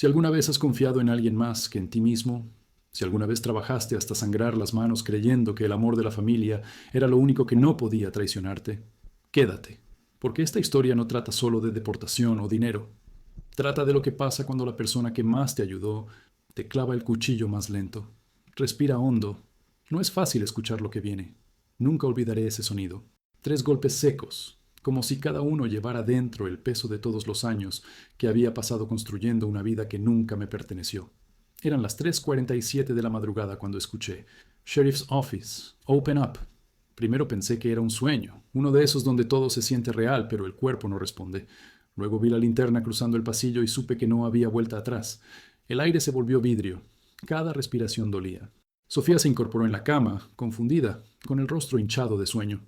Si alguna vez has confiado en alguien más que en ti mismo, si alguna vez trabajaste hasta sangrar las manos creyendo que el amor de la familia era lo único que no podía traicionarte, quédate, porque esta historia no trata solo de deportación o dinero. Trata de lo que pasa cuando la persona que más te ayudó te clava el cuchillo más lento. Respira hondo. No es fácil escuchar lo que viene. Nunca olvidaré ese sonido. 3 golpes secos, como si cada uno llevara dentro el peso de todos los años que había pasado construyendo una vida que nunca me perteneció. Eran las 3:47 de la madrugada cuando escuché Sheriff's Office, Open Up. Primero pensé que era un sueño, uno de esos donde todo se siente real, pero el cuerpo no responde. Luego vi la linterna cruzando el pasillo y supe que no había vuelta atrás. El aire se volvió vidrio. Cada respiración dolía. Sofía se incorporó en la cama, confundida, con el rostro hinchado de sueño.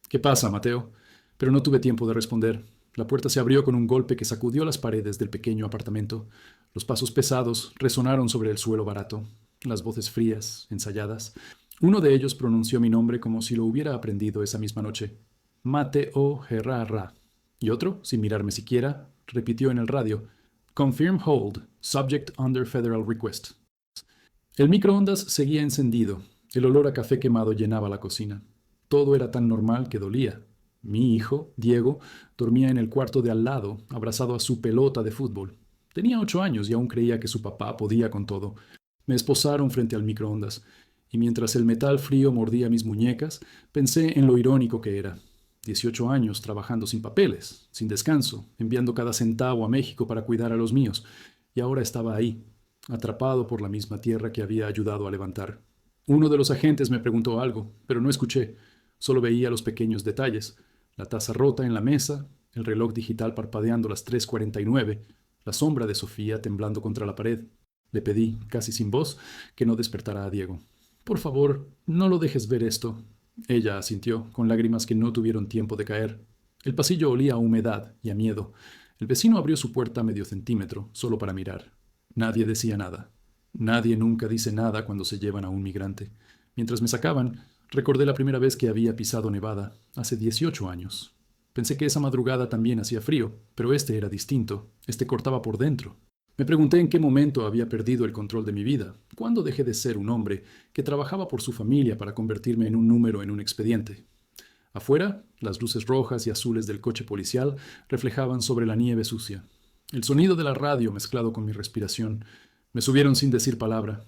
¿Qué pasa, Mateo? Pero no tuve tiempo de responder. La puerta se abrió con un golpe que sacudió las paredes del pequeño apartamento. Los pasos pesados resonaron sobre el suelo barato. Las voces frías, ensayadas. Uno de ellos pronunció mi nombre como si lo hubiera aprendido esa misma noche. Mateo Gerrara. Y otro, sin mirarme siquiera, repitió en el radio. Confirm hold. Subject under federal request. El microondas seguía encendido. El olor a café quemado llenaba la cocina. Todo era tan normal que dolía. Mi hijo, Diego, dormía en el cuarto de al lado, abrazado a su pelota de fútbol. Tenía 8 años y aún creía que su papá podía con todo. Me esposaron frente al microondas, y mientras el metal frío mordía mis muñecas, pensé en lo irónico que era. 18 años trabajando sin papeles, sin descanso, enviando cada centavo a México para cuidar a los míos, y ahora estaba ahí, atrapado por la misma tierra que había ayudado a levantar. Uno de los agentes me preguntó algo, pero no escuché. Solo veía los pequeños detalles. La taza rota en la mesa, el reloj digital parpadeando las 3:49, la sombra de Sofía temblando contra la pared. Le pedí, casi sin voz, que no despertara a Diego. Por favor, no lo dejes ver esto. Ella asintió, con lágrimas que no tuvieron tiempo de caer. El pasillo olía a humedad y a miedo. El vecino abrió su puerta a medio centímetro, solo para mirar. Nadie decía nada. Nadie nunca dice nada cuando se llevan a un migrante. Mientras me sacaban, recordé la primera vez que había pisado Nevada, hace 18 años. Pensé que esa madrugada también hacía frío, pero este era distinto. Este cortaba por dentro. Me pregunté en qué momento había perdido el control de mi vida, cuándo dejé de ser un hombre que trabajaba por su familia para convertirme en un número en un expediente. Afuera, las luces rojas y azules del coche policial reflejaban sobre la nieve sucia. El sonido de la radio mezclado con mi respiración. Me subieron sin decir palabra.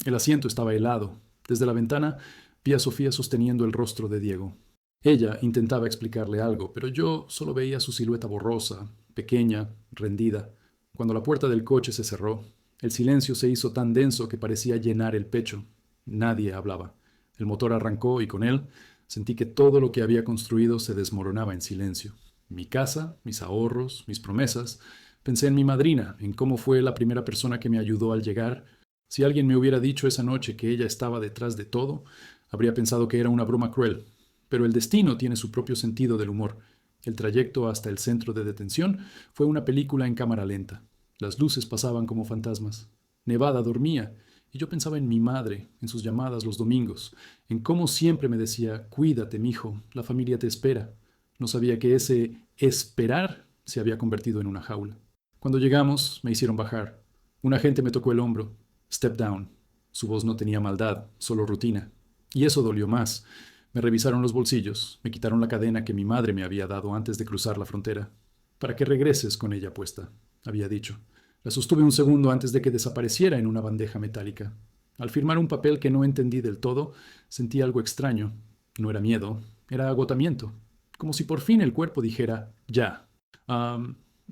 El asiento estaba helado. Desde la ventana vi a Sofía sosteniendo el rostro de Diego. Ella intentaba explicarle algo, pero yo solo veía su silueta borrosa, pequeña, rendida. Cuando la puerta del coche se cerró, el silencio se hizo tan denso que parecía llenar el pecho. Nadie hablaba. El motor arrancó y con él sentí que todo lo que había construido se desmoronaba en silencio. Mi casa, mis ahorros, mis promesas. Pensé en mi madrina, en cómo fue la primera persona que me ayudó al llegar. Si alguien me hubiera dicho esa noche que ella estaba detrás de todo, habría pensado que era una broma cruel. Pero el destino tiene su propio sentido del humor. El trayecto hasta el centro de detención fue una película en cámara lenta. Las luces pasaban como fantasmas. Nevada dormía, y yo pensaba en mi madre, en sus llamadas los domingos, en cómo siempre me decía, cuídate, mijo, la familia te espera. No sabía que ese esperar se había convertido en una jaula. Cuando llegamos, me hicieron bajar. Un agente me tocó el hombro. Step down. Su voz no tenía maldad, solo rutina. Y eso dolió más. Me revisaron los bolsillos, me quitaron la cadena que mi madre me había dado antes de cruzar la frontera. Para que regreses con ella puesta, había dicho. La sostuve un segundo antes de que desapareciera en una bandeja metálica. Al firmar un papel que no entendí del todo, sentí algo extraño. No era miedo, era agotamiento. Como si por fin el cuerpo dijera, ya.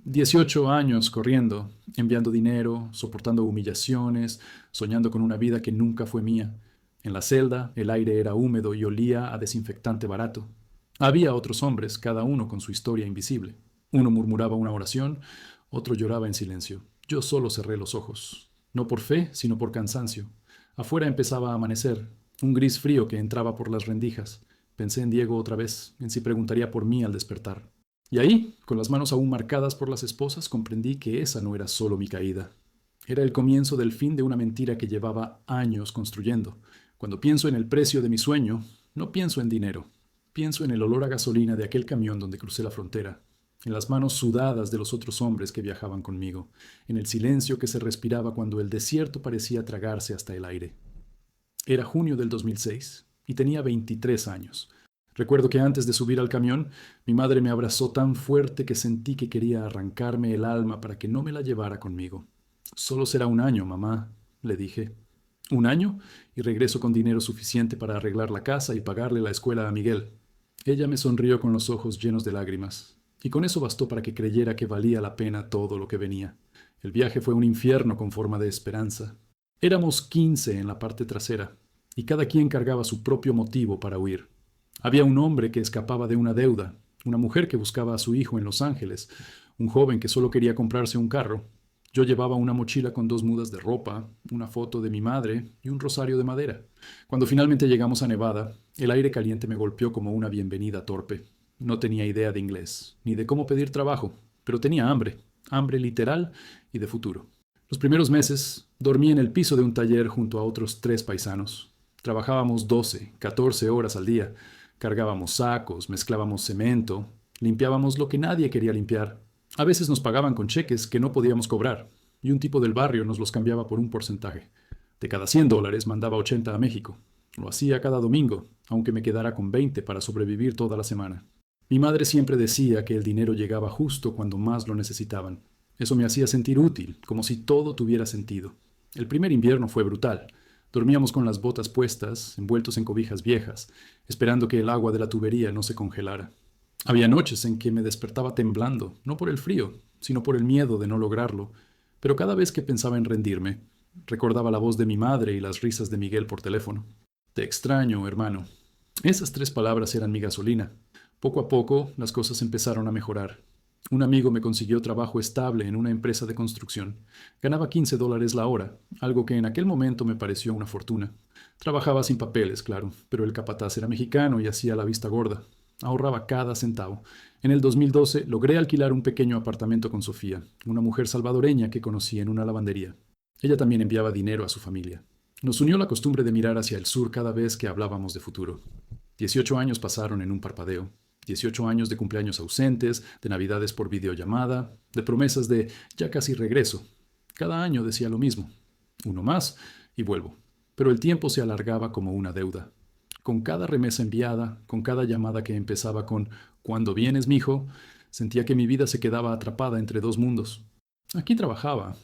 18 años corriendo, enviando dinero, soportando humillaciones, soñando con una vida que nunca fue mía. En la celda, el aire era húmedo y olía a desinfectante barato. Había otros hombres, cada uno con su historia invisible. Uno murmuraba una oración, otro lloraba en silencio. Yo solo cerré los ojos. No por fe, sino por cansancio. Afuera empezaba a amanecer, un gris frío que entraba por las rendijas. Pensé en Diego otra vez, en si preguntaría por mí al despertar. Y ahí, con las manos aún marcadas por las esposas, comprendí que esa no era solo mi caída. Era el comienzo del fin de una mentira que llevaba años construyendo. Cuando pienso en el precio de mi sueño, no pienso en dinero. Pienso en el olor a gasolina de aquel camión donde crucé la frontera. en las manos sudadas de los otros hombres que viajaban conmigo, en el silencio que se respiraba cuando el desierto parecía tragarse hasta el aire. Era junio del 2006 y tenía 23 años. Recuerdo que antes de subir al camión, mi madre me abrazó tan fuerte que sentí que quería arrancarme el alma para que no me la llevara conmigo. Solo será un año, mamá, le dije. Un año y regreso con dinero suficiente para arreglar la casa y pagarle la escuela a Miguel. Ella me sonrió con los ojos llenos de lágrimas, y con eso bastó para que creyera que valía la pena todo lo que venía. El viaje fue un infierno con forma de esperanza. Éramos 15 en la parte trasera, y cada quien cargaba su propio motivo para huir. Había un hombre que escapaba de una deuda, una mujer que buscaba a su hijo en Los Ángeles, un joven que solo quería comprarse un carro. Yo llevaba una mochila con 2 mudas de ropa, una foto de mi madre y un rosario de madera. Cuando finalmente llegamos a Nevada, el aire caliente me golpeó como una bienvenida torpe. No tenía idea de inglés, ni de cómo pedir trabajo, pero tenía hambre, hambre literal y de futuro. Los primeros meses dormí en el piso de un taller junto a otros 3 paisanos. Trabajábamos 12, 14 horas al día. Cargábamos sacos, mezclábamos cemento, limpiábamos lo que nadie quería limpiar. A veces nos pagaban con cheques que no podíamos cobrar, y un tipo del barrio nos los cambiaba por un porcentaje. De cada $100 mandaba 80 a México. Lo hacía cada domingo, aunque me quedara con 20 para sobrevivir toda la semana. Mi madre siempre decía que el dinero llegaba justo cuando más lo necesitaban. Eso me hacía sentir útil, como si todo tuviera sentido. El primer invierno fue brutal. Dormíamos con las botas puestas, envueltos en cobijas viejas, esperando que el agua de la tubería no se congelara. Había noches en que me despertaba temblando, no por el frío, sino por el miedo de no lograrlo, pero cada vez que pensaba en rendirme, recordaba la voz de mi madre y las risas de Miguel por teléfono. Te extraño, hermano. Esas 3 palabras eran mi gasolina. Poco a poco, las cosas empezaron a mejorar. Un amigo me consiguió trabajo estable en una empresa de construcción. Ganaba $15 la hora, algo que en aquel momento me pareció una fortuna. Trabajaba sin papeles, claro, pero el capataz era mexicano y hacía la vista gorda. Ahorraba cada centavo. En el 2012 logré alquilar un pequeño apartamento con Sofía, una mujer salvadoreña que conocí en una lavandería. Ella también enviaba dinero a su familia. Nos unió la costumbre de mirar hacia el sur cada vez que hablábamos de futuro. 18 años pasaron en un parpadeo. 18 años de cumpleaños ausentes, de navidades por videollamada, de promesas de ya casi regreso. Cada año decía lo mismo. Uno más y vuelvo. Pero el tiempo se alargaba como una deuda. Con cada remesa enviada, con cada llamada que empezaba con «¿Cuándo vienes, mijo?», sentía que mi vida se quedaba atrapada entre 2 mundos. Aquí trabajaba,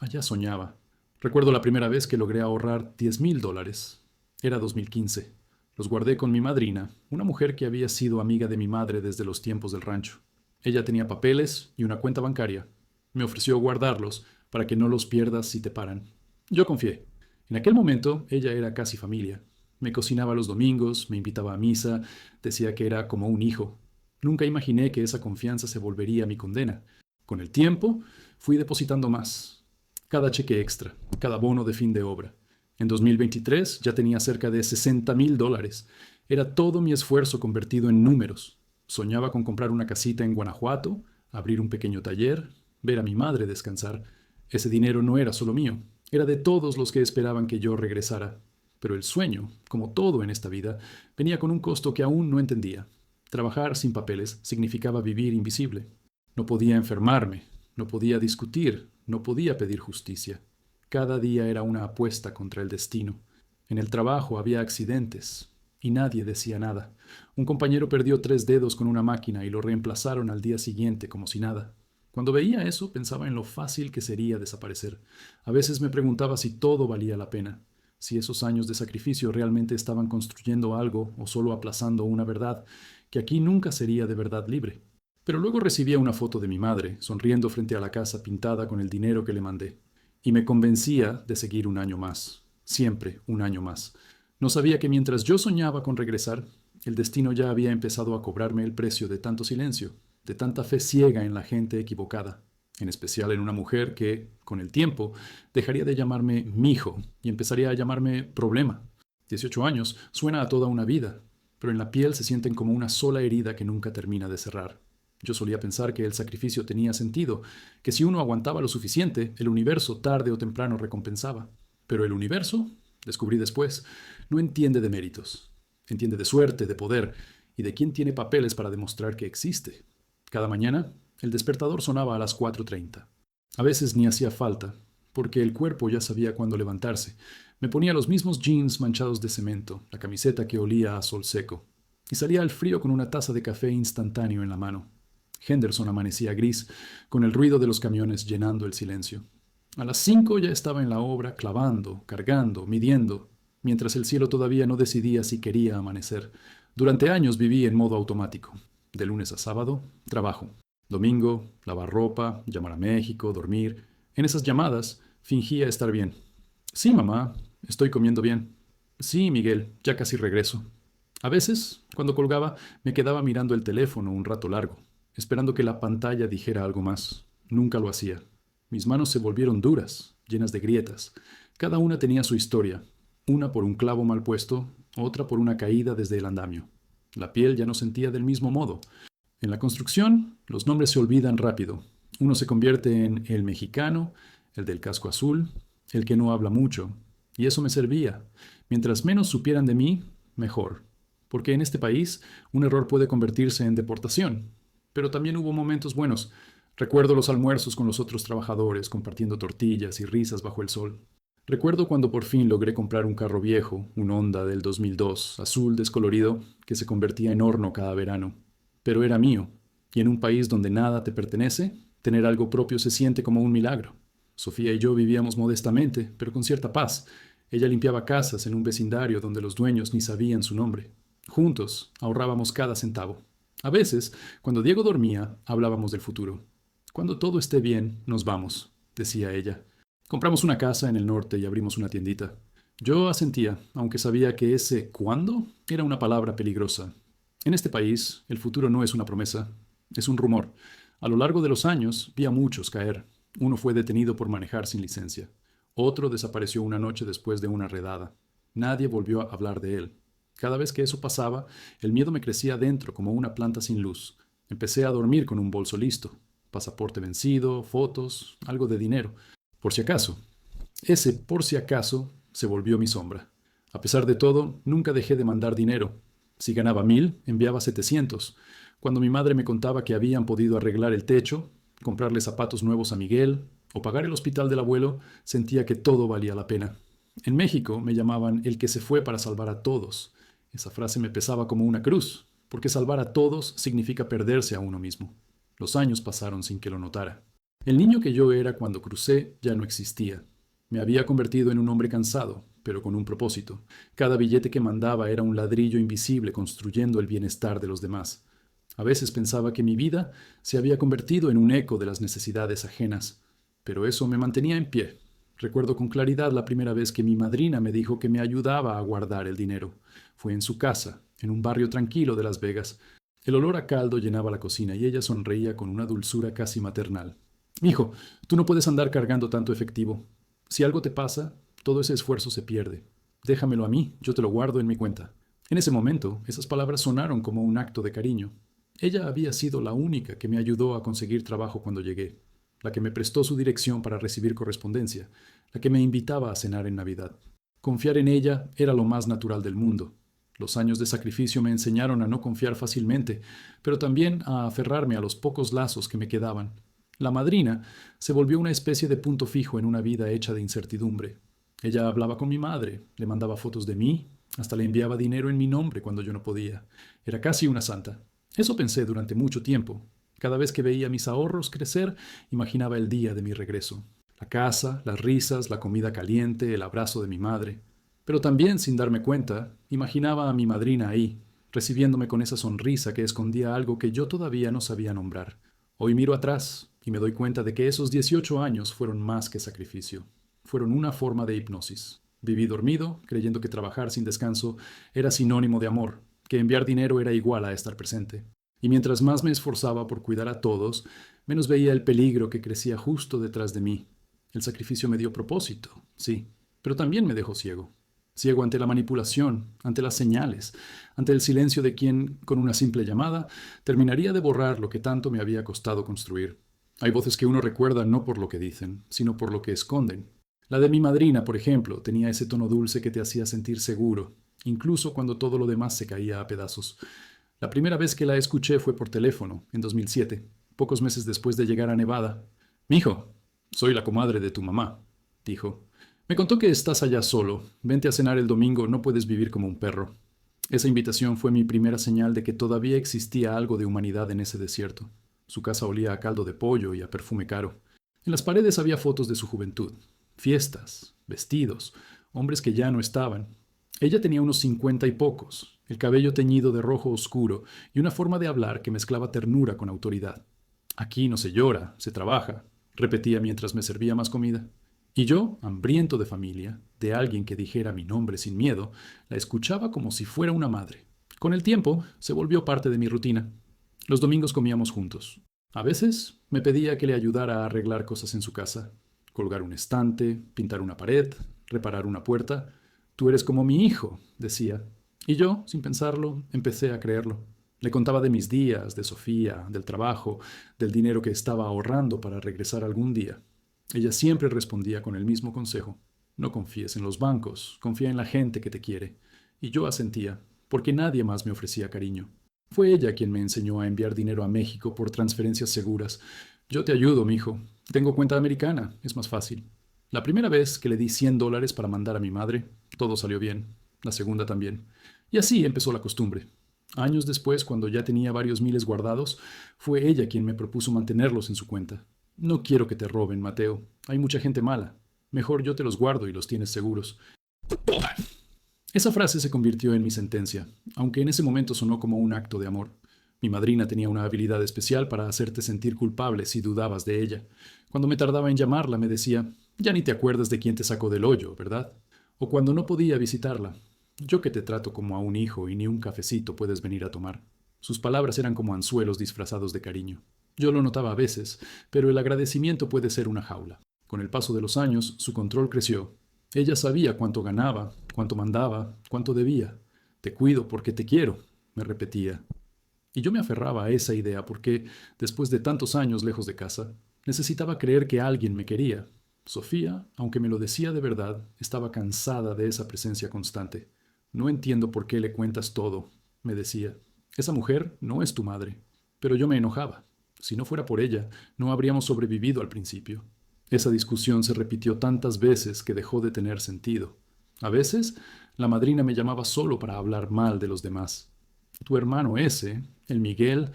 allá soñaba. Recuerdo la primera vez que logré ahorrar $10,000. Era 2015. Los guardé con mi madrina, una mujer que había sido amiga de mi madre desde los tiempos del rancho. Ella tenía papeles y una cuenta bancaria. Me ofreció guardarlos para que no los pierdas si te paran. Yo confié. En aquel momento ella era casi familia. Me cocinaba los domingos, me invitaba a misa, decía que era como un hijo. Nunca imaginé que esa confianza se volvería mi condena. Con el tiempo, fui depositando más. Cada cheque extra, cada bono de fin de obra. En 2023 ya tenía cerca de $60,000. Era todo mi esfuerzo convertido en números. Soñaba con comprar una casita en Guanajuato, abrir un pequeño taller, ver a mi madre descansar. Ese dinero no era solo mío, era de todos los que esperaban que yo regresara. Pero el sueño, como todo en esta vida, venía con un costo que aún no entendía. Trabajar sin papeles significaba vivir invisible. No podía enfermarme, no podía discutir, no podía pedir justicia. Cada día era una apuesta contra el destino. En el trabajo había accidentes y nadie decía nada. Un compañero perdió 3 dedos con una máquina y lo reemplazaron al día siguiente como si nada. Cuando veía eso pensaba en lo fácil que sería desaparecer. A veces me preguntaba si todo valía la pena, si esos años de sacrificio realmente estaban construyendo algo o solo aplazando una verdad, que aquí nunca sería de verdad libre. Pero luego recibía una foto de mi madre, sonriendo frente a la casa pintada con el dinero que le mandé, y me convencía de seguir un año más, siempre un año más. No sabía que mientras yo soñaba con regresar, el destino ya había empezado a cobrarme el precio de tanto silencio, de tanta fe ciega en la gente equivocada, en especial en una mujer que, con el tiempo, dejaría de llamarme mijo y empezaría a llamarme problema. 18 años suena a toda una vida, pero en la piel se sienten como una sola herida que nunca termina de cerrar. Yo solía pensar que el sacrificio tenía sentido, que si uno aguantaba lo suficiente, el universo tarde o temprano recompensaba. Pero el universo, descubrí después, no entiende de méritos. Entiende de suerte, de poder y de quién tiene papeles para demostrar que existe. Cada mañana El despertador sonaba a las 4:30. A veces ni hacía falta, porque el cuerpo ya sabía cuándo levantarse. Me ponía los mismos jeans manchados de cemento, la camiseta que olía a sol seco, y salía al frío con una taza de café instantáneo en la mano. Henderson amanecía gris, con el ruido de los camiones llenando el silencio. A las 5 ya estaba en la obra, clavando, cargando, midiendo, mientras el cielo todavía no decidía si quería amanecer. Durante años viví en modo automático. De lunes a sábado, trabajo. Domingo, lavar ropa, llamar a México, dormir. En esas llamadas, fingía estar bien. Sí, mamá, estoy comiendo bien. Sí, Miguel, ya casi regreso. A veces, cuando colgaba, me quedaba mirando el teléfono un rato largo, esperando que la pantalla dijera algo más. Nunca lo hacía. Mis manos se volvieron duras, llenas de grietas. Cada una tenía su historia, una por un clavo mal puesto, otra por una caída desde el andamio. La piel ya no sentía del mismo modo. En la construcción, los nombres se olvidan rápido. Uno se convierte en el mexicano, el del casco azul, el que no habla mucho. Y eso me servía. Mientras menos supieran de mí, mejor. Porque en este país, un error puede convertirse en deportación. Pero también hubo momentos buenos. Recuerdo los almuerzos con los otros trabajadores, compartiendo tortillas y risas bajo el sol. Recuerdo cuando por fin logré comprar un carro viejo, un Honda del 2002, azul descolorido, que se convertía en horno cada verano. Pero era mío, y en un país donde nada te pertenece, tener algo propio se siente como un milagro. Sofía y yo vivíamos modestamente, pero con cierta paz. Ella limpiaba casas en un vecindario donde los dueños ni sabían su nombre. Juntos ahorrábamos cada centavo. A veces, cuando Diego dormía, hablábamos del futuro. Cuando todo esté bien, nos vamos, decía ella. Compramos una casa en el norte y abrimos una tiendita. Yo asentía, aunque sabía que ese ¿cuándo? Era una palabra peligrosa. En este país, el futuro no es una promesa, es un rumor. A lo largo de los años, vi a muchos caer. Uno fue detenido por manejar sin licencia. Otro desapareció una noche después de una redada. Nadie volvió a hablar de él. Cada vez que eso pasaba, el miedo me crecía dentro como una planta sin luz. Empecé a dormir con un bolso listo. Pasaporte vencido, fotos, algo de dinero. Por si acaso. Ese por si acaso se volvió mi sombra. A pesar de todo, nunca dejé de mandar dinero. Si ganaba 1,000, enviaba 700. Cuando mi madre me contaba que habían podido arreglar el techo, comprarle zapatos nuevos a Miguel o pagar el hospital del abuelo, sentía que todo valía la pena. En México me llamaban el que se fue para salvar a todos. Esa frase me pesaba como una cruz, porque salvar a todos significa perderse a uno mismo. Los años pasaron sin que lo notara. El niño que yo era cuando crucé ya no existía. Me había convertido en un hombre cansado, pero con un propósito. Cada billete que mandaba era un ladrillo invisible construyendo el bienestar de los demás. A veces pensaba que mi vida se había convertido en un eco de las necesidades ajenas, pero eso me mantenía en pie. Recuerdo con claridad la primera vez que mi madrina me dijo que me ayudaba a guardar el dinero. Fue en su casa, en un barrio tranquilo de Las Vegas. El olor a caldo llenaba la cocina y ella sonreía con una dulzura casi maternal. «Hijo, tú no puedes andar cargando tanto efectivo. Si algo te pasa, todo ese esfuerzo se pierde. Déjamelo a mí, yo te lo guardo en mi cuenta». En ese momento, esas palabras sonaron como un acto de cariño. Ella había sido la única que me ayudó a conseguir trabajo cuando llegué, la que me prestó su dirección para recibir correspondencia, la que me invitaba a cenar en Navidad. Confiar en ella era lo más natural del mundo. Los años de sacrificio me enseñaron a no confiar fácilmente, pero también a aferrarme a los pocos lazos que me quedaban. La madrina se volvió una especie de punto fijo en una vida hecha de incertidumbre. Ella hablaba con mi madre, le mandaba fotos de mí, hasta le enviaba dinero en mi nombre cuando yo no podía. Era casi una santa. Eso pensé durante mucho tiempo. Cada vez que veía mis ahorros crecer, imaginaba el día de mi regreso. La casa, las risas, la comida caliente, el abrazo de mi madre. Pero también, sin darme cuenta, imaginaba a mi madrina ahí, recibiéndome con esa sonrisa que escondía algo que yo todavía no sabía nombrar. Hoy miro atrás y me doy cuenta de que esos 18 años fueron más que sacrificio. Fueron una forma de hipnosis. Viví dormido, creyendo que trabajar sin descanso era sinónimo de amor, que enviar dinero era igual a estar presente. Y mientras más me esforzaba por cuidar a todos, menos veía el peligro que crecía justo detrás de mí. El sacrificio me dio propósito, sí, pero también me dejó ciego. Ciego ante la manipulación, ante las señales, ante el silencio de quien, con una simple llamada, terminaría de borrar lo que tanto me había costado construir. Hay voces que uno recuerda no por lo que dicen, sino por lo que esconden. La de mi madrina, por ejemplo, tenía ese tono dulce que te hacía sentir seguro, incluso cuando todo lo demás se caía a pedazos. La primera vez que la escuché fue por teléfono, en 2007. pocos meses después de llegar a Nevada. «Mijo, soy la comadre de tu mamá», dijo. «Me contó que estás allá solo. Vente a cenar el domingo, no puedes vivir como un perro». Esa invitación fue mi primera señal de que todavía existía algo de humanidad en ese desierto. Su casa olía a caldo de pollo y a perfume caro. En las paredes había fotos de su juventud, fiestas, vestidos, hombres que ya no estaban. Ella tenía unos 50 y pocos, el cabello teñido de rojo oscuro y una forma de hablar que mezclaba ternura con autoridad. «Aquí no se llora, se trabaja», repetía mientras me servía más comida. Y yo, hambriento de familia, de alguien que dijera mi nombre sin miedo, la escuchaba como si fuera una madre. Con el tiempo, se volvió parte de mi rutina. Los domingos comíamos juntos. A veces me pedía que le ayudara a arreglar cosas en su casa, colgar un estante, pintar una pared, reparar una puerta. «Tú eres como mi hijo», decía. Y yo, sin pensarlo, empecé a creerlo. Le contaba de mis días, de Sofía, del trabajo, del dinero que estaba ahorrando para regresar algún día. Ella siempre respondía con el mismo consejo: «No confíes en los bancos, confía en la gente que te quiere». Y yo asentía, porque nadie más me ofrecía cariño. Fue ella quien me enseñó a enviar dinero a México por transferencias seguras. «Yo te ayudo, mijo. Tengo cuenta americana, es más fácil». La primera vez que le di $100 para mandar a mi madre, todo salió bien. La segunda también. Y así empezó la costumbre. Años después, cuando ya tenía varios miles guardados, fue ella quien me propuso mantenerlos en su cuenta. «No quiero que te roben, Mateo. Hay mucha gente mala. Mejor yo te los guardo y los tienes seguros». Esa frase se convirtió en mi sentencia, aunque en ese momento sonó como un acto de amor. Mi madrina tenía una habilidad especial para hacerte sentir culpable si dudabas de ella. Cuando me tardaba en llamarla, me decía: «Ya ni te acuerdas de quién te sacó del hoyo, ¿verdad?». O cuando no podía visitarla: «Yo que te trato como a un hijo y ni un cafecito puedes venir a tomar». Sus palabras eran como anzuelos disfrazados de cariño. Yo lo notaba a veces, pero el agradecimiento puede ser una jaula. Con el paso de los años, su control creció. Ella sabía cuánto ganaba, cuánto mandaba, cuánto debía. «Te cuido porque te quiero», me repetía. Y yo me aferraba a esa idea porque, después de tantos años lejos de casa, necesitaba creer que alguien me quería. Sofía, aunque me lo decía de verdad, estaba cansada de esa presencia constante. «No entiendo por qué le cuentas todo», me decía. «Esa mujer no es tu madre». Pero yo me enojaba. Si no fuera por ella, no habríamos sobrevivido al principio. Esa discusión se repitió tantas veces que dejó de tener sentido. A veces, la madrina me llamaba solo para hablar mal de los demás. «Tu hermano ese, el Miguel,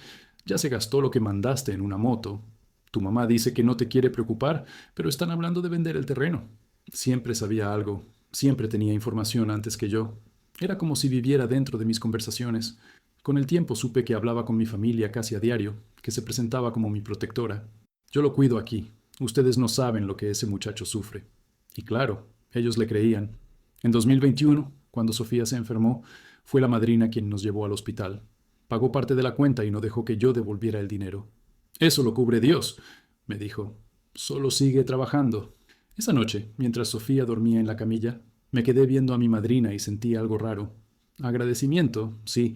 ya se gastó lo que mandaste en una moto. Tu mamá dice que no te quiere preocupar, pero están hablando de vender el terreno». Siempre sabía algo, siempre tenía información antes que yo. Era como si viviera dentro de mis conversaciones. Con el tiempo supe que hablaba con mi familia casi a diario, que se presentaba como mi protectora. «Yo lo cuido aquí. Ustedes no saben lo que ese muchacho sufre». Y claro, ellos le creían. En 2021, cuando Sofía se enfermó, fue la madrina quien nos llevó al hospital. Pagó parte de la cuenta y no dejó que yo devolviera el dinero. «Eso lo cubre Dios», me dijo. «Solo sigue trabajando». Esa noche, mientras Sofía dormía en la camilla, me quedé viendo a mi madrina y sentí algo raro. Agradecimiento, sí,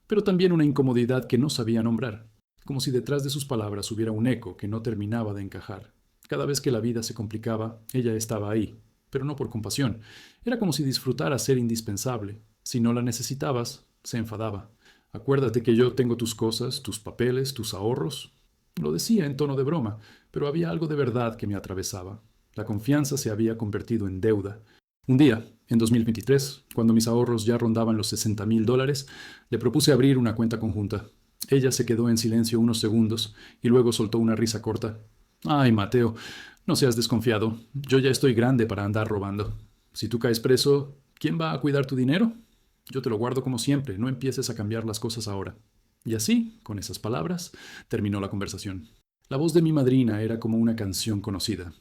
pero también una incomodidad que no sabía nombrar, como si detrás de sus palabras hubiera un eco que no terminaba de encajar. Cada vez que la vida se complicaba, ella estaba ahí, pero no por compasión. Era como si disfrutara ser indispensable. Si no la necesitabas, se enfadaba. «Acuérdate que yo tengo tus cosas, tus papeles, tus ahorros». Lo decía en tono de broma, pero había algo de verdad que me atravesaba. La confianza se había convertido en deuda. Un día, en 2023, cuando mis ahorros ya rondaban los $60,000, le propuse abrir una cuenta conjunta. Ella se quedó en silencio unos segundos y luego soltó una risa corta. «Ay, Mateo, no seas desconfiado. Yo ya estoy grande para andar robando. Si tú caes preso, ¿quién va a cuidar tu dinero? Yo te lo guardo como siempre, no empieces a cambiar las cosas ahora». Y así, con esas palabras, terminó la conversación. La voz de mi madrina era como una canción conocida.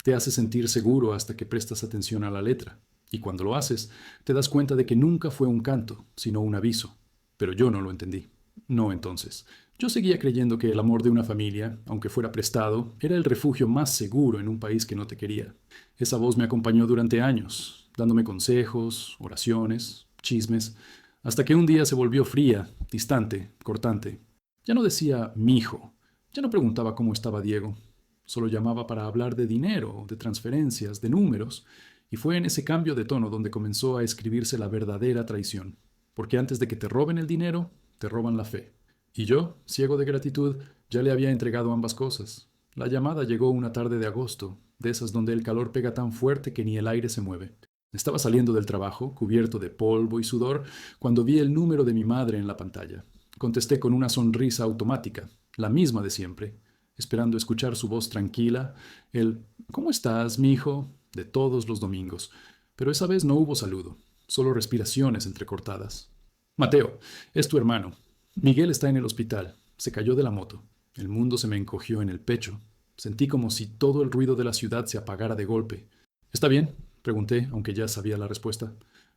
Te hace sentir seguro hasta que prestas atención a la letra. Y cuando lo haces, te das cuenta de que nunca fue un canto, sino un aviso. Pero yo no lo entendí. No entonces. Yo seguía creyendo que el amor de una familia, aunque fuera prestado, era el refugio más seguro en un país que no te quería. Esa voz me acompañó durante años, dándome consejos, oraciones, chismes, hasta que un día se volvió fría, distante, cortante. Ya no decía «mi hijo», ya no preguntaba cómo estaba Diego. Solo llamaba para hablar de dinero, de transferencias, de números, y fue en ese cambio de tono donde comenzó a escribirse la verdadera traición. Porque antes de que te roben el dinero, te roban la fe. Y yo, ciego de gratitud, Ya le había entregado ambas cosas. La llamada llegó una tarde de agosto, de esas donde el calor pega tan fuerte que ni el aire se mueve. Estaba saliendo del trabajo, cubierto de polvo y sudor, cuando vi el número de mi madre en la pantalla. Contesté con una sonrisa automática, la misma de siempre, esperando escuchar su voz tranquila, el ¿cómo estás, mi hijo? De todos los domingos. Pero esa vez no hubo saludo, solo respiraciones entrecortadas. Mateo, es tu hermano. Miguel está en el hospital. Se cayó de la moto. El mundo se me encogió en el pecho. Sentí como si todo el ruido de la ciudad se apagara de golpe. ¿Está bien? Pregunté, aunque ya sabía la respuesta.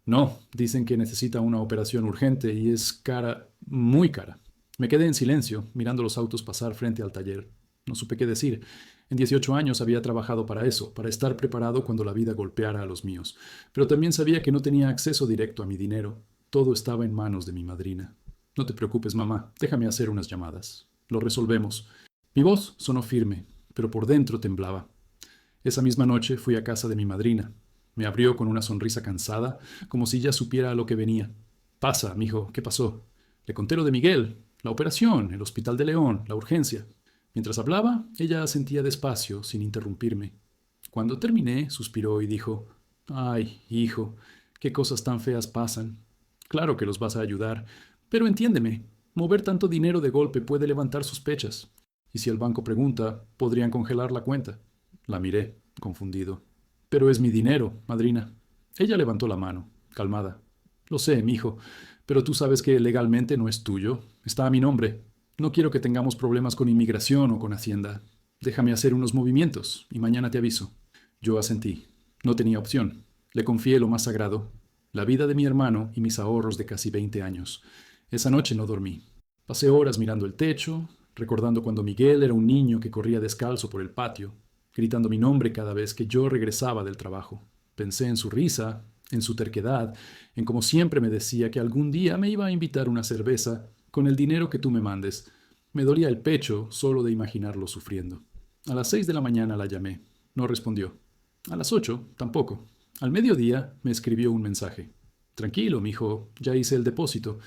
No, dicen que necesita una operación urgente y es cara, muy cara. Me quedé en silencio, mirando los autos pasar frente al taller. No supe qué decir. En 18 años había trabajado para eso, para estar preparado cuando la vida golpeara a los míos. Pero también sabía que no tenía acceso directo a mi dinero. Todo estaba en manos de mi madrina. No te preocupes, mamá. Déjame hacer unas llamadas. Lo resolvemos. Mi voz sonó firme, pero por dentro temblaba. Esa misma noche fui a casa de mi madrina. Me abrió con una sonrisa cansada, como si ya supiera a lo que venía. Pasa, mijo, ¿qué pasó? Le conté lo de Miguel, la operación, el hospital de León, la urgencia. Mientras hablaba, ella asentía despacio, sin interrumpirme. Cuando terminé, suspiró y dijo, «Ay, hijo, qué cosas tan feas pasan. Claro que los vas a ayudar, pero entiéndeme, mover tanto dinero de golpe puede levantar sospechas. Y si el banco pregunta, podrían congelar la cuenta». La miré, confundido. «Pero es mi dinero, madrina». Ella levantó la mano, calmada. «Lo sé, mijo, pero tú sabes que legalmente no es tuyo. Está a mi nombre. No quiero que tengamos problemas con inmigración o con Hacienda. Déjame hacer unos movimientos y mañana te aviso». Yo asentí. No tenía opción. Le confié lo más sagrado, la vida de mi hermano y mis ahorros de casi 20 años. Esa noche no dormí. Pasé horas mirando el techo, recordando cuando Miguel era un niño que corría descalzo por el patio, gritando mi nombre cada vez que yo regresaba del trabajo. Pensé en su risa, en su terquedad, en cómo siempre me decía que algún día me iba a invitar una cerveza con el dinero que tú me mandes. Me dolía el pecho solo de imaginarlo sufriendo. A las 6 de la mañana la llamé. No respondió. A las 8, tampoco. Al mediodía me escribió un mensaje. «Tranquilo, mijo, ya hice el depósito.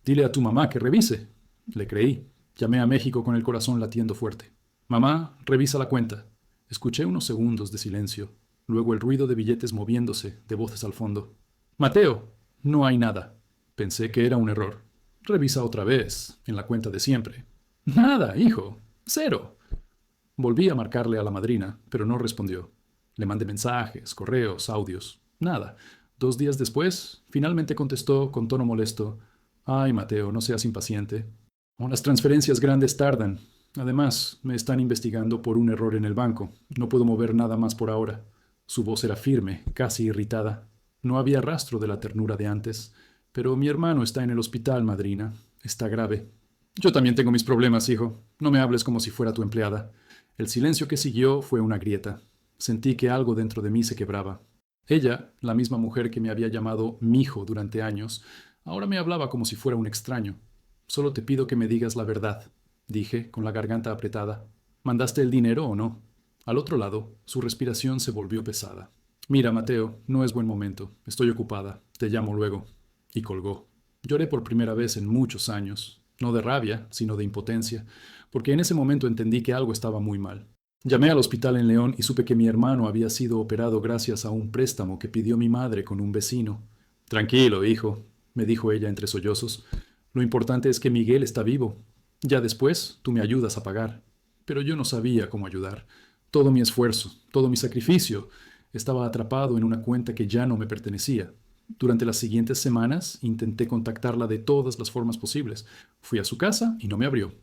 Dile a tu mamá que revise». Le creí. Llamé a México con el corazón latiendo fuerte. «Mamá, revisa la cuenta». Escuché unos segundos de silencio, luego el ruido de billetes moviéndose, de voces al fondo. «Mateo, no hay nada». Pensé que era un error. «Revisa otra vez, en la cuenta de siempre». «Nada, hijo. Cero». Volví a marcarle a la madrina, pero no respondió. Le mandé mensajes, correos, audios. Nada. 2 días después, finalmente contestó con tono molesto. «Ay, Mateo, no seas impaciente. Las transferencias grandes tardan. Además, me están investigando por un error en el banco. No puedo mover nada más por ahora». Su voz era firme, casi irritada. No había rastro de la ternura de antes. «Pero mi hermano está en el hospital, madrina. Está grave». «Yo también tengo mis problemas, hijo. No me hables como si fuera tu empleada». El silencio que siguió fue una grieta. Sentí que algo dentro de mí se quebraba. Ella, la misma mujer que me había llamado mijo durante años, ahora me hablaba como si fuera un extraño. «Solo te pido que me digas la verdad», dije, con la garganta apretada. «¿Mandaste el dinero o no?» Al otro lado, su respiración se volvió pesada. «Mira, Mateo, no es buen momento. Estoy ocupada. Te llamo luego». Y colgó. Lloré por primera vez en muchos años. No de rabia, sino de impotencia, porque en ese momento entendí que algo estaba muy mal. Llamé al hospital en León y supe que mi hermano había sido operado gracias a un préstamo que pidió mi madre con un vecino. «Tranquilo, hijo», me dijo ella entre sollozos. «Lo importante es que Miguel está vivo. Ya después tú me ayudas a pagar». Pero yo no sabía cómo ayudar. Todo mi esfuerzo, todo mi sacrificio, estaba atrapado en una cuenta que ya no me pertenecía. Durante las siguientes semanas intenté contactarla de todas las formas posibles. Fui a su casa y no me abrió.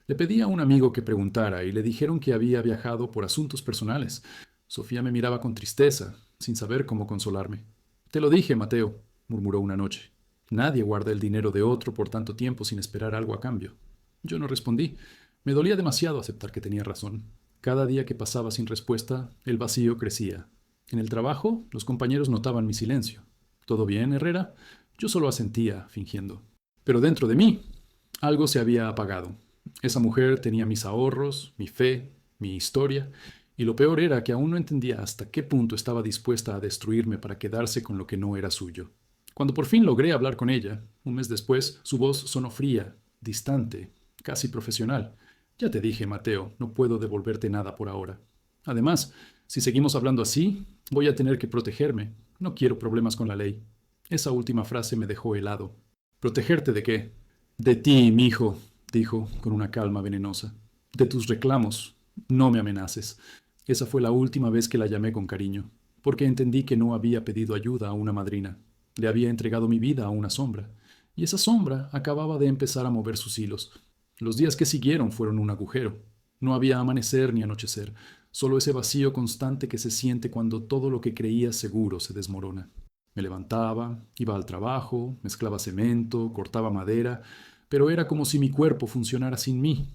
Le pedí a un amigo que preguntara y le dijeron que había viajado por asuntos personales. Sofía me miraba con tristeza, sin saber cómo consolarme. «Te lo dije, Mateo», murmuró una noche. «Nadie guarda el dinero de otro por tanto tiempo sin esperar algo a cambio». Yo no respondí. Me dolía demasiado aceptar que tenía razón. Cada día que pasaba sin respuesta, el vacío crecía. En el trabajo, los compañeros notaban mi silencio. «¿Todo bien, Herrera?» Yo solo asentía, fingiendo. Pero dentro de mí, algo se había apagado. Esa mujer tenía mis ahorros, mi fe, mi historia, y lo peor era que aún no entendía hasta qué punto estaba dispuesta a destruirme para quedarse con lo que no era suyo. Cuando por fin logré hablar con ella, un mes después, su voz sonó fría, distante, casi profesional. Ya te dije, Mateo, no puedo devolverte nada por ahora. Además, si seguimos hablando así, voy a tener que protegerme. No quiero problemas con la ley. Esa última frase me dejó helado. ¿Protegerte de qué? De ti, mi hijo, dijo con una calma venenosa. De tus reclamos. No me amenaces. Esa fue la última vez que la llamé con cariño, porque entendí que no había pedido ayuda a una madrina. Le había entregado mi vida a una sombra, y esa sombra acababa de empezar a mover sus hilos. Los días que siguieron fueron un agujero. No había amanecer ni anochecer, solo ese vacío constante que se siente cuando todo lo que creías seguro se desmorona. Me levantaba, iba al trabajo, mezclaba cemento, cortaba madera, pero era como si mi cuerpo funcionara sin mí.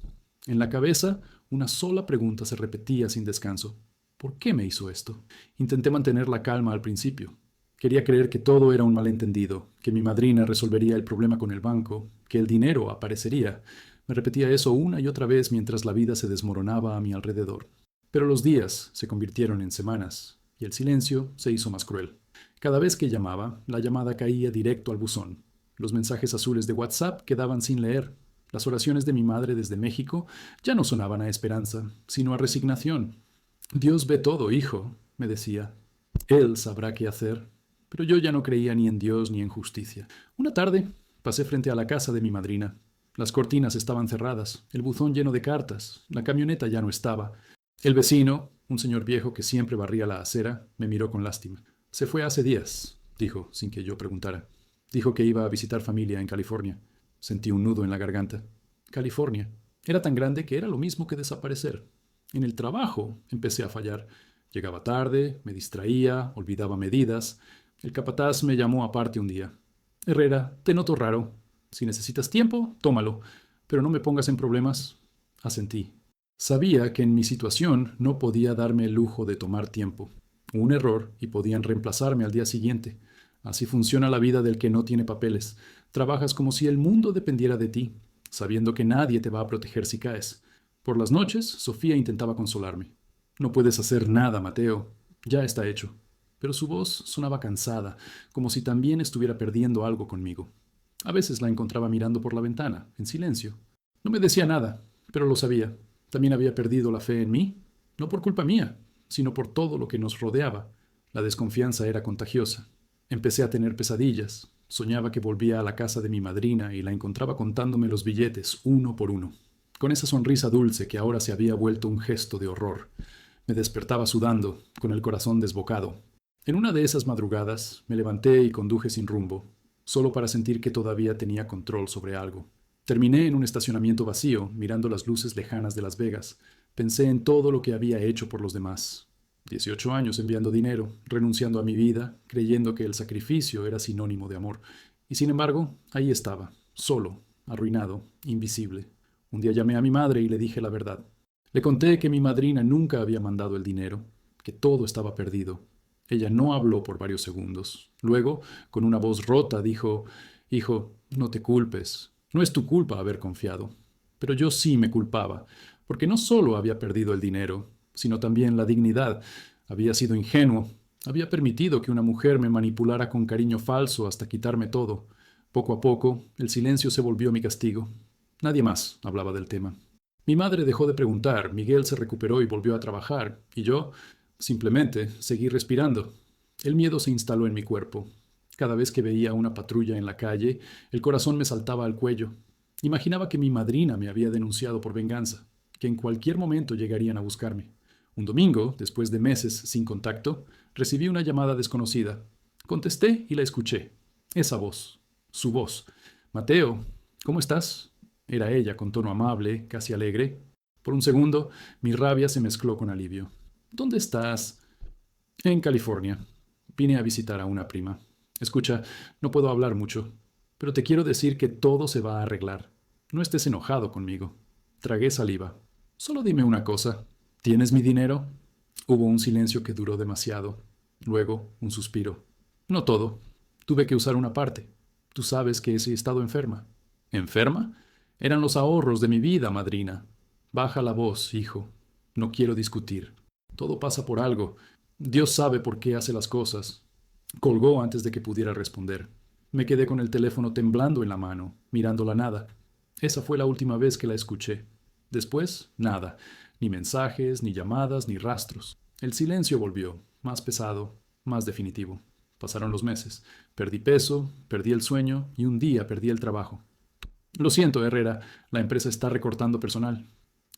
En la cabeza, una sola pregunta se repetía sin descanso. ¿Por qué me hizo esto? Intenté mantener la calma al principio. Quería creer que todo era un malentendido, que mi madrina resolvería el problema con el banco, que el dinero aparecería. Me repetía eso una y otra vez mientras la vida se desmoronaba a mi alrededor. Pero los días se convirtieron en semanas, y el silencio se hizo más cruel. Cada vez que llamaba, la llamada caía directo al buzón. Los mensajes azules de WhatsApp quedaban sin leer. Las oraciones de mi madre desde México ya no sonaban a esperanza, sino a resignación. Dios ve todo, hijo, me decía. Él sabrá qué hacer. Pero yo ya no creía ni en Dios ni en justicia. Una tarde pasé frente a la casa de mi madrina. Las cortinas estaban cerradas, el buzón lleno de cartas, la camioneta ya no estaba. El vecino, un señor viejo que siempre barría la acera, me miró con lástima. Se fue hace días, dijo, sin que yo preguntara. Dijo que iba a visitar familia en California. Sentí un nudo en la garganta. California. Era tan grande que era lo mismo que desaparecer. En el trabajo empecé a fallar. Llegaba tarde, me distraía, olvidaba medidas. El capataz me llamó aparte un día. Herrera, te noto raro. Si necesitas tiempo, tómalo, pero no me pongas en problemas. Asentí. Sabía que en mi situación no podía darme el lujo de tomar tiempo. Un error y podían reemplazarme al día siguiente. Así funciona la vida del que no tiene papeles. Trabajas como si el mundo dependiera de ti, sabiendo que nadie te va a proteger si caes. Por las noches, Sofía intentaba consolarme. No puedes hacer nada, Mateo. Ya está hecho. Pero su voz sonaba cansada, como si también estuviera perdiendo algo conmigo. A veces la encontraba mirando por la ventana, en silencio. No me decía nada, pero lo sabía. También había perdido la fe en mí, no por culpa mía, sino por todo lo que nos rodeaba. La desconfianza era contagiosa. Empecé a tener pesadillas. Soñaba que volvía a la casa de mi madrina y la encontraba contándome los billetes uno por uno, con esa sonrisa dulce que ahora se había vuelto un gesto de horror. Me despertaba sudando, con el corazón desbocado. En una de esas madrugadas me levanté y conduje sin rumbo, solo para sentir que todavía tenía control sobre algo. Terminé en un estacionamiento vacío, mirando las luces lejanas de Las Vegas. Pensé en todo lo que había hecho por los demás. 18 años enviando dinero, renunciando a mi vida, creyendo que el sacrificio era sinónimo de amor. Y sin embargo, ahí estaba, solo, arruinado, invisible. Un día llamé a mi madre y le dije la verdad. Le conté que mi madrina nunca había mandado el dinero, que todo estaba perdido. Ella no habló por varios segundos. Luego, con una voz rota, dijo: «Hijo, no te culpes. No es tu culpa haber confiado». Pero yo sí me culpaba, porque no solo había perdido el dinero, sino también la dignidad. Había sido ingenuo. Había permitido que una mujer me manipulara con cariño falso hasta quitarme todo. Poco a poco, el silencio se volvió mi castigo. Nadie más hablaba del tema. Mi madre dejó de preguntar, Miguel se recuperó y volvió a trabajar, y yo, simplemente, seguí respirando. El miedo se instaló en mi cuerpo. Cada vez que veía una patrulla en la calle, el corazón me saltaba al cuello. Imaginaba que mi madrina me había denunciado por venganza, que en cualquier momento llegarían a buscarme. Un domingo, después de meses sin contacto, recibí una llamada desconocida. Contesté y la escuché. Esa voz, su voz. «Mateo, ¿cómo estás?». Era ella, con tono amable, casi alegre. Por un segundo, mi rabia se mezcló con alivio. «¿Dónde estás?» «En California. Vine a visitar a una prima. Escucha, no puedo hablar mucho, pero te quiero decir que todo se va a arreglar. No estés enojado conmigo». Tragué saliva. «Solo dime una cosa. ¿Tienes mi dinero?». Hubo un silencio que duró demasiado. Luego, un suspiro. «No todo. Tuve que usar una parte. Tú sabes que he estado enferma». «¿Enferma?». «Eran los ahorros de mi vida, madrina». «Baja la voz, hijo. No quiero discutir. Todo pasa por algo. Dios sabe por qué hace las cosas». Colgó antes de que pudiera responder. Me quedé con el teléfono temblando en la mano, mirando la nada. Esa fue la última vez que la escuché. Después, nada, ni mensajes, ni llamadas, ni rastros. El silencio volvió, más pesado, más definitivo. Pasaron los meses. Perdí peso, perdí el sueño y un día perdí el trabajo. Lo siento, Herrera, la empresa está recortando personal.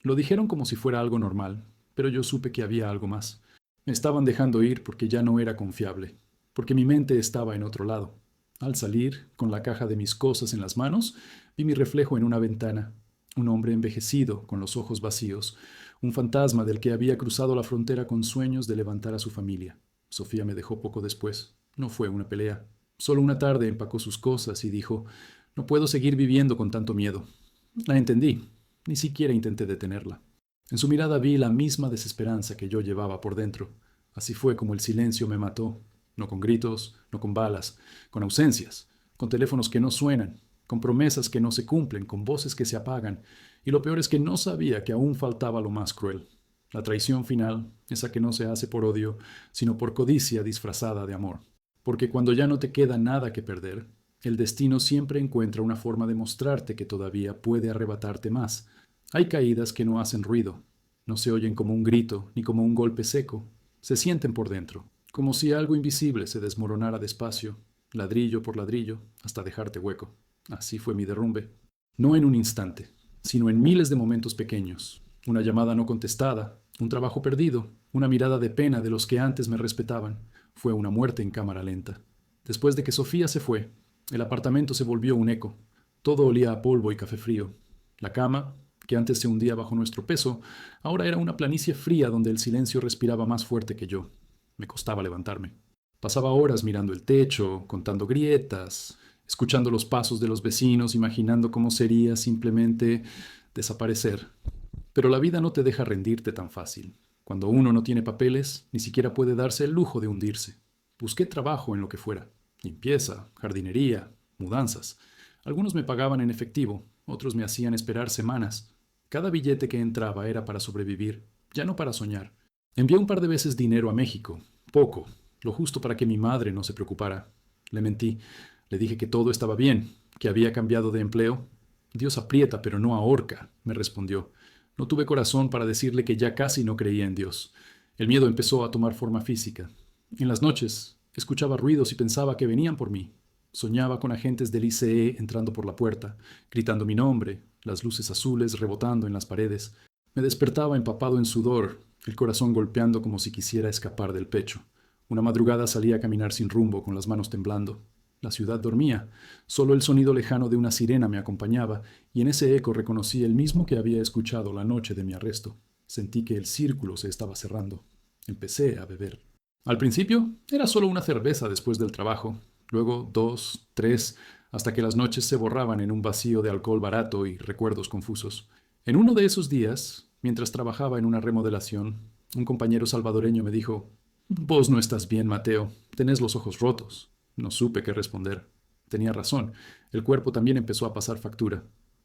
Lo dijeron como si fuera algo normal, pero yo supe que había algo más. Me estaban dejando ir porque ya no era confiable, porque mi mente estaba en otro lado. Al salir, con la caja de mis cosas en las manos, vi mi reflejo en una ventana. Un hombre envejecido, con los ojos vacíos, un fantasma del que había cruzado la frontera con sueños de levantar a su familia. Sofía me dejó poco después. No fue una pelea. Solo una tarde empacó sus cosas y dijo: no puedo seguir viviendo con tanto miedo. La entendí. Ni siquiera intenté detenerla. En su mirada vi la misma desesperanza que yo llevaba por dentro. Así fue como el silencio me mató. No con gritos, no con balas, con ausencias, con teléfonos que no suenan, con promesas que no se cumplen, con voces que se apagan. Y lo peor es que no sabía que aún faltaba lo más cruel. La traición final, esa que no se hace por odio, sino por codicia disfrazada de amor. Porque cuando ya no te queda nada que perder, el destino siempre encuentra una forma de mostrarte que todavía puede arrebatarte más. Hay caídas que no hacen ruido, no se oyen como un grito ni como un golpe seco, se sienten por dentro, como si algo invisible se desmoronara despacio, ladrillo por ladrillo, hasta dejarte hueco. Así fue mi derrumbe. No en un instante, sino en miles de momentos pequeños. Una llamada no contestada, un trabajo perdido, una mirada de pena de los que antes me respetaban. Fue una muerte en cámara lenta. Después de que Sofía se fue, el apartamento se volvió un eco. Todo olía a polvo y café frío. La cama, que antes se hundía bajo nuestro peso, ahora era una planicie fría donde el silencio respiraba más fuerte que yo. Me costaba levantarme. Pasaba horas mirando el techo, contando grietas, escuchando los pasos de los vecinos, imaginando cómo sería simplemente desaparecer. Pero la vida no te deja rendirte tan fácil. Cuando uno no tiene papeles, ni siquiera puede darse el lujo de hundirse. Busqué trabajo en lo que fuera. Limpieza, jardinería, mudanzas. Algunos me pagaban en efectivo, otros me hacían esperar semanas. Cada billete que entraba era para sobrevivir, ya no para soñar. Envié un par de veces dinero a México, poco, lo justo para que mi madre no se preocupara. Le mentí, le dije que todo estaba bien, que había cambiado de empleo. Dios aprieta, pero no ahorca, me respondió. No tuve corazón para decirle que ya casi no creía en Dios. El miedo empezó a tomar forma física. En las noches, escuchaba ruidos y pensaba que venían por mí. Soñaba con agentes del ICE entrando por la puerta, gritando mi nombre, las luces azules rebotando en las paredes. Me despertaba empapado en sudor, el corazón golpeando como si quisiera escapar del pecho. Una madrugada salí a caminar sin rumbo, con las manos temblando. La ciudad dormía. Solo el sonido lejano de una sirena me acompañaba, y en ese eco reconocí el mismo que había escuchado la noche de mi arresto. Sentí que el círculo se estaba cerrando. Empecé a beber. Al principio era solo una cerveza después del trabajo, luego 2, 3, hasta que las noches se borraban en un vacío de alcohol barato y recuerdos confusos. En uno de esos días, mientras trabajaba en una remodelación, un compañero salvadoreño me dijo: «Vos no estás bien, Mateo, tenés los ojos rotos». No supe qué responder. Tenía razón, el cuerpo también empezó a pasar factura.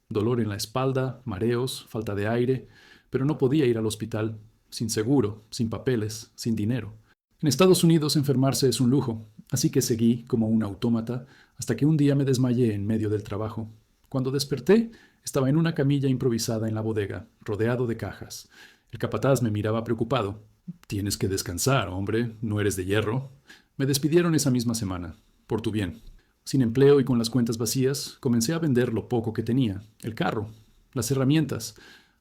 Dolor en la espalda, mareos, falta de aire, pero no podía ir al hospital, sin seguro, sin papeles, sin dinero. En Estados Unidos enfermarse es un lujo, así que seguí como un autómata hasta que un día me desmayé en medio del trabajo. Cuando desperté, estaba en una camilla improvisada en la bodega, rodeado de cajas. El capataz me miraba preocupado. «Tienes que descansar, hombre, no eres de hierro». Me despidieron esa misma semana, por tu bien. Sin empleo y con las cuentas vacías, comencé a vender lo poco que tenía, el carro, las herramientas,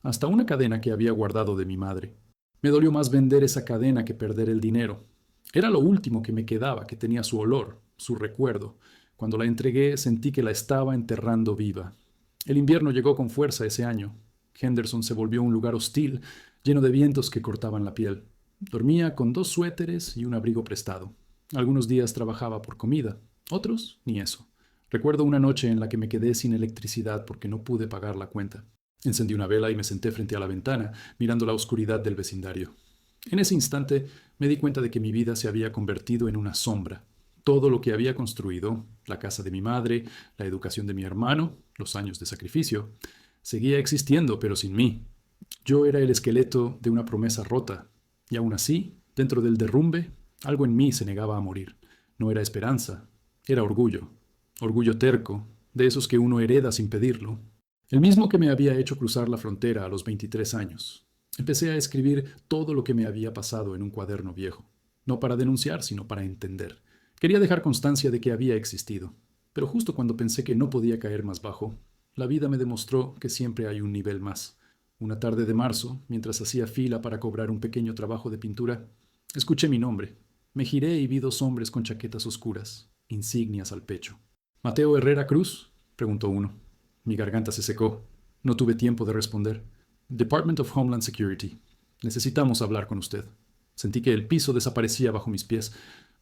hasta una cadena que había guardado de mi madre. Me dolió más vender esa cadena que perder el dinero. Era lo último que me quedaba, que tenía su olor, su recuerdo. Cuando la entregué sentí que la estaba enterrando viva. El invierno llegó con fuerza ese año. Henderson se volvió un lugar hostil, lleno de vientos que cortaban la piel. Dormía con 2 suéteres y un abrigo prestado. Algunos días trabajaba por comida, otros ni eso. Recuerdo una noche en la que me quedé sin electricidad porque no pude pagar la cuenta. Encendí una vela y me senté frente a la ventana, mirando la oscuridad del vecindario. En ese instante me di cuenta de que mi vida se había convertido en una sombra. Todo lo que había construido, la casa de mi madre, la educación de mi hermano, los años de sacrificio, seguía existiendo, pero sin mí. Yo era el esqueleto de una promesa rota, y aún así, dentro del derrumbe, algo en mí se negaba a morir. No era esperanza, era orgullo. Orgullo terco, de esos que uno hereda sin pedirlo. El mismo que me había hecho cruzar la frontera a los 23 años. Empecé a escribir todo lo que me había pasado en un cuaderno viejo, no para denunciar, sino para entender. Quería dejar constancia de que había existido, pero justo cuando pensé que no podía caer más bajo, la vida me demostró que siempre hay un nivel más. Una tarde de marzo, mientras hacía fila para cobrar un pequeño trabajo de pintura, escuché mi nombre. Me giré y vi dos hombres con chaquetas oscuras, insignias al pecho. ¿Mateo Herrera Cruz?, preguntó uno. Mi garganta se secó. No tuve tiempo de responder. Department of Homeland Security. Necesitamos hablar con usted. Sentí que el piso desaparecía bajo mis pies.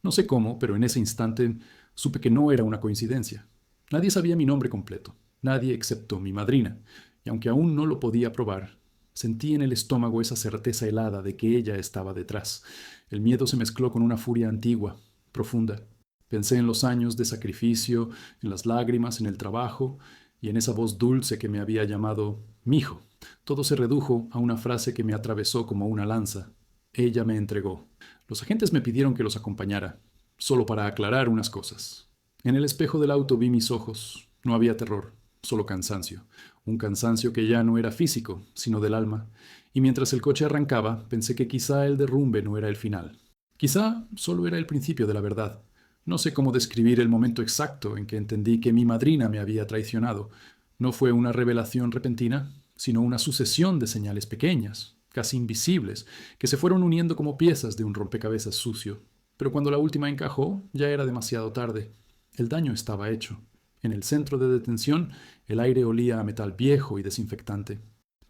No sé cómo, pero en ese instante supe que no era una coincidencia. Nadie sabía mi nombre completo. Nadie excepto mi madrina. Y aunque aún no lo podía probar, sentí en el estómago esa certeza helada de que ella estaba detrás. El miedo se mezcló con una furia antigua, profunda. Pensé en los años de sacrificio, en las lágrimas, en el trabajo, y en esa voz dulce que me había llamado mijo. Todo se redujo a una frase que me atravesó como una lanza. Ella me entregó. Los agentes me pidieron que los acompañara, solo para aclarar unas cosas. En el espejo del auto vi mis ojos. No había terror, solo cansancio. Un cansancio que ya no era físico, sino del alma. Y mientras el coche arrancaba, pensé que quizá el derrumbe no era el final. Quizá solo era el principio de la verdad. No sé cómo describir el momento exacto en que entendí que mi madrina me había traicionado. No fue una revelación repentina, sino una sucesión de señales pequeñas, casi invisibles, que se fueron uniendo como piezas de un rompecabezas sucio. Pero cuando la última encajó, ya era demasiado tarde. El daño estaba hecho. En el centro de detención, el aire olía a metal viejo y desinfectante.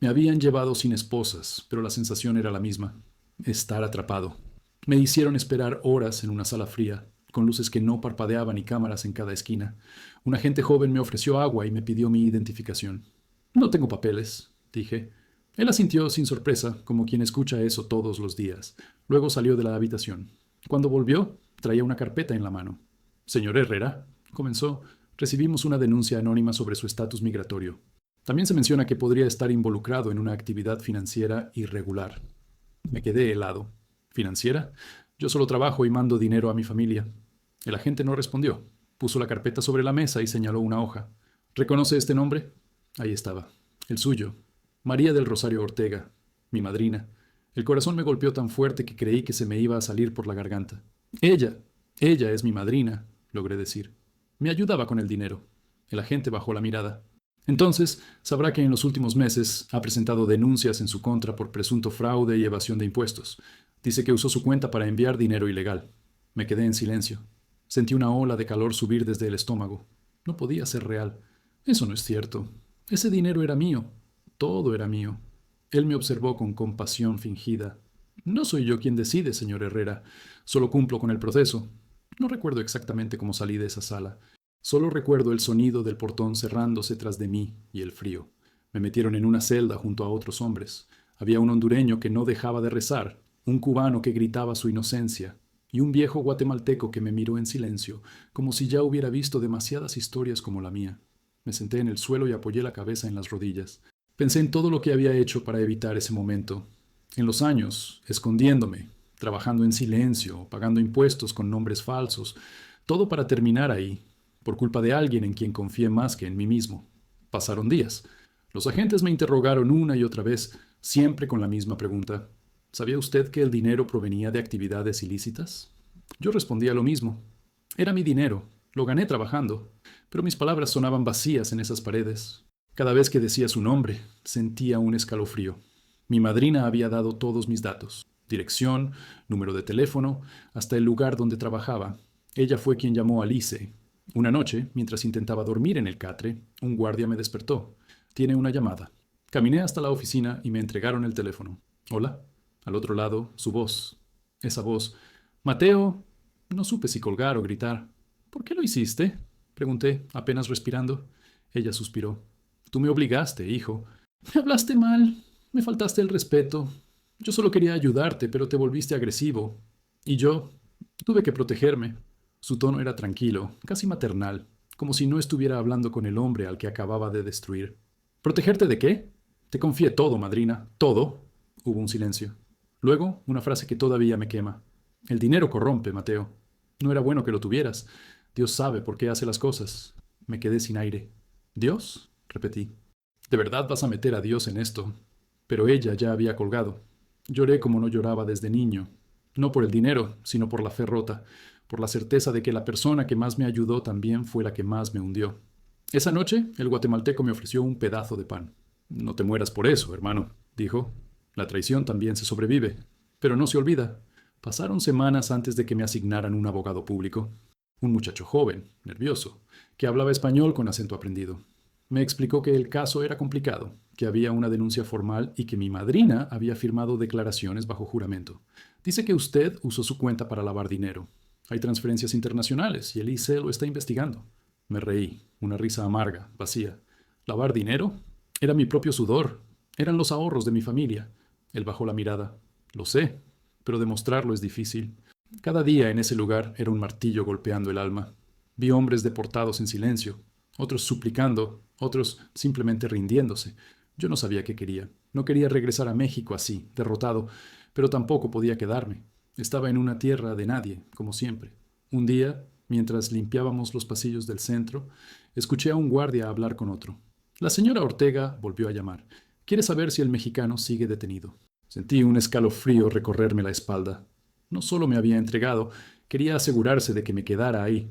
Me habían llevado sin esposas, pero la sensación era la misma: estar atrapado. Me hicieron esperar horas en una sala fría, con luces que no parpadeaban y cámaras en cada esquina. Un agente joven me ofreció agua y me pidió mi identificación. No tengo papeles, dije. Él asintió sin sorpresa, como quien escucha eso todos los días. Luego salió de la habitación. Cuando volvió, traía una carpeta en la mano. Señor Herrera, comenzó, recibimos una denuncia anónima sobre su estatus migratorio. También se menciona que podría estar involucrado en una actividad financiera irregular. Me quedé helado. ¿Financiera? Yo solo trabajo y mando dinero a mi familia. El agente no respondió. Puso la carpeta sobre la mesa y señaló una hoja. ¿Reconoce este nombre? Ahí estaba. El suyo. María del Rosario Ortega, mi madrina. El corazón me golpeó tan fuerte que creí que se me iba a salir por la garganta. Ella es mi madrina, logré decir. Me ayudaba con el dinero. El agente bajó la mirada. Entonces, sabrá que en los últimos meses ha presentado denuncias en su contra por presunto fraude y evasión de impuestos. Dice que usó su cuenta para enviar dinero ilegal. Me quedé en silencio. Sentí una ola de calor subir desde el estómago. No podía ser real. Eso no es cierto. Ese dinero era mío. Todo era mío. Él me observó con compasión fingida. No soy yo quien decide, señor Herrera. Solo cumplo con el proceso. No recuerdo exactamente cómo salí de esa sala. Solo recuerdo el sonido del portón cerrándose tras de mí y el frío. Me metieron en una celda junto a otros hombres. Había un hondureño que no dejaba de rezar, un cubano que gritaba su inocencia, y un viejo guatemalteco que me miró en silencio, como si ya hubiera visto demasiadas historias como la mía. Me senté en el suelo y apoyé la cabeza en las rodillas. Pensé en todo lo que había hecho para evitar ese momento. En los años, escondiéndome, trabajando en silencio, pagando impuestos con nombres falsos, todo para terminar ahí, por culpa de alguien en quien confié más que en mí mismo. Pasaron días. Los agentes me interrogaron una y otra vez, siempre con la misma pregunta. ¿Sabía usted que el dinero provenía de actividades ilícitas? Yo respondía lo mismo. Era mi dinero, lo gané trabajando, pero mis palabras sonaban vacías en esas paredes. Cada vez que decía su nombre, sentía un escalofrío. Mi madrina había dado todos mis datos: dirección, número de teléfono, hasta el lugar donde trabajaba. Ella fue quien llamó a Lice. Una noche, mientras intentaba dormir en el catre, un guardia me despertó. Tiene una llamada. Caminé hasta la oficina y me entregaron el teléfono. Hola. Al otro lado, su voz. Esa voz. Mateo. No supe si colgar o gritar. ¿Por qué lo hiciste?, pregunté, apenas respirando. Ella suspiró. Tú me obligaste, hijo. Me hablaste mal. Me faltaste el respeto. Yo solo quería ayudarte, pero te volviste agresivo. Y yo tuve que protegerme. Su tono era tranquilo, casi maternal, como si no estuviera hablando con el hombre al que acababa de destruir. ¿Protegerte de qué? Te confié todo, madrina, todo. Hubo un silencio. Luego, una frase que todavía me quema. El dinero corrompe, Mateo. No era bueno que lo tuvieras. Dios sabe por qué hace las cosas. Me quedé sin aire. ¿Dios?, repetí. ¿De verdad vas a meter a Dios en esto? Pero ella ya había colgado. Lloré como no lloraba desde niño, no por el dinero, sino por la fe rota, por la certeza de que la persona que más me ayudó también fue la que más me hundió. Esa noche, el guatemalteco me ofreció un pedazo de pan. No te mueras por eso, hermano, dijo. La traición también se sobrevive, pero no se olvida. Pasaron semanas antes de que me asignaran un abogado público. Un muchacho joven, nervioso, que hablaba español con acento aprendido. Me explicó que el caso era complicado, que había una denuncia formal y que mi madrina había firmado declaraciones bajo juramento. Dice que usted usó su cuenta para lavar dinero. Hay transferencias internacionales y el IC lo está investigando. Me reí, una risa amarga, vacía. ¿Lavar dinero? Era mi propio sudor. Eran los ahorros de mi familia. Él bajó la mirada. Lo sé, pero demostrarlo es difícil. Cada día en ese lugar era un martillo golpeando el alma. Vi hombres deportados en silencio, otros suplicando, otros simplemente rindiéndose. Yo no sabía qué quería. No quería regresar a México así, derrotado, pero tampoco podía quedarme. Estaba en una tierra de nadie, como siempre. Un día, mientras limpiábamos los pasillos del centro, escuché a un guardia hablar con otro. La señora Ortega volvió a llamar. Quiere saber si el mexicano sigue detenido. Sentí un escalofrío recorrerme la espalda. No solo me había entregado, quería asegurarse de que me quedara ahí.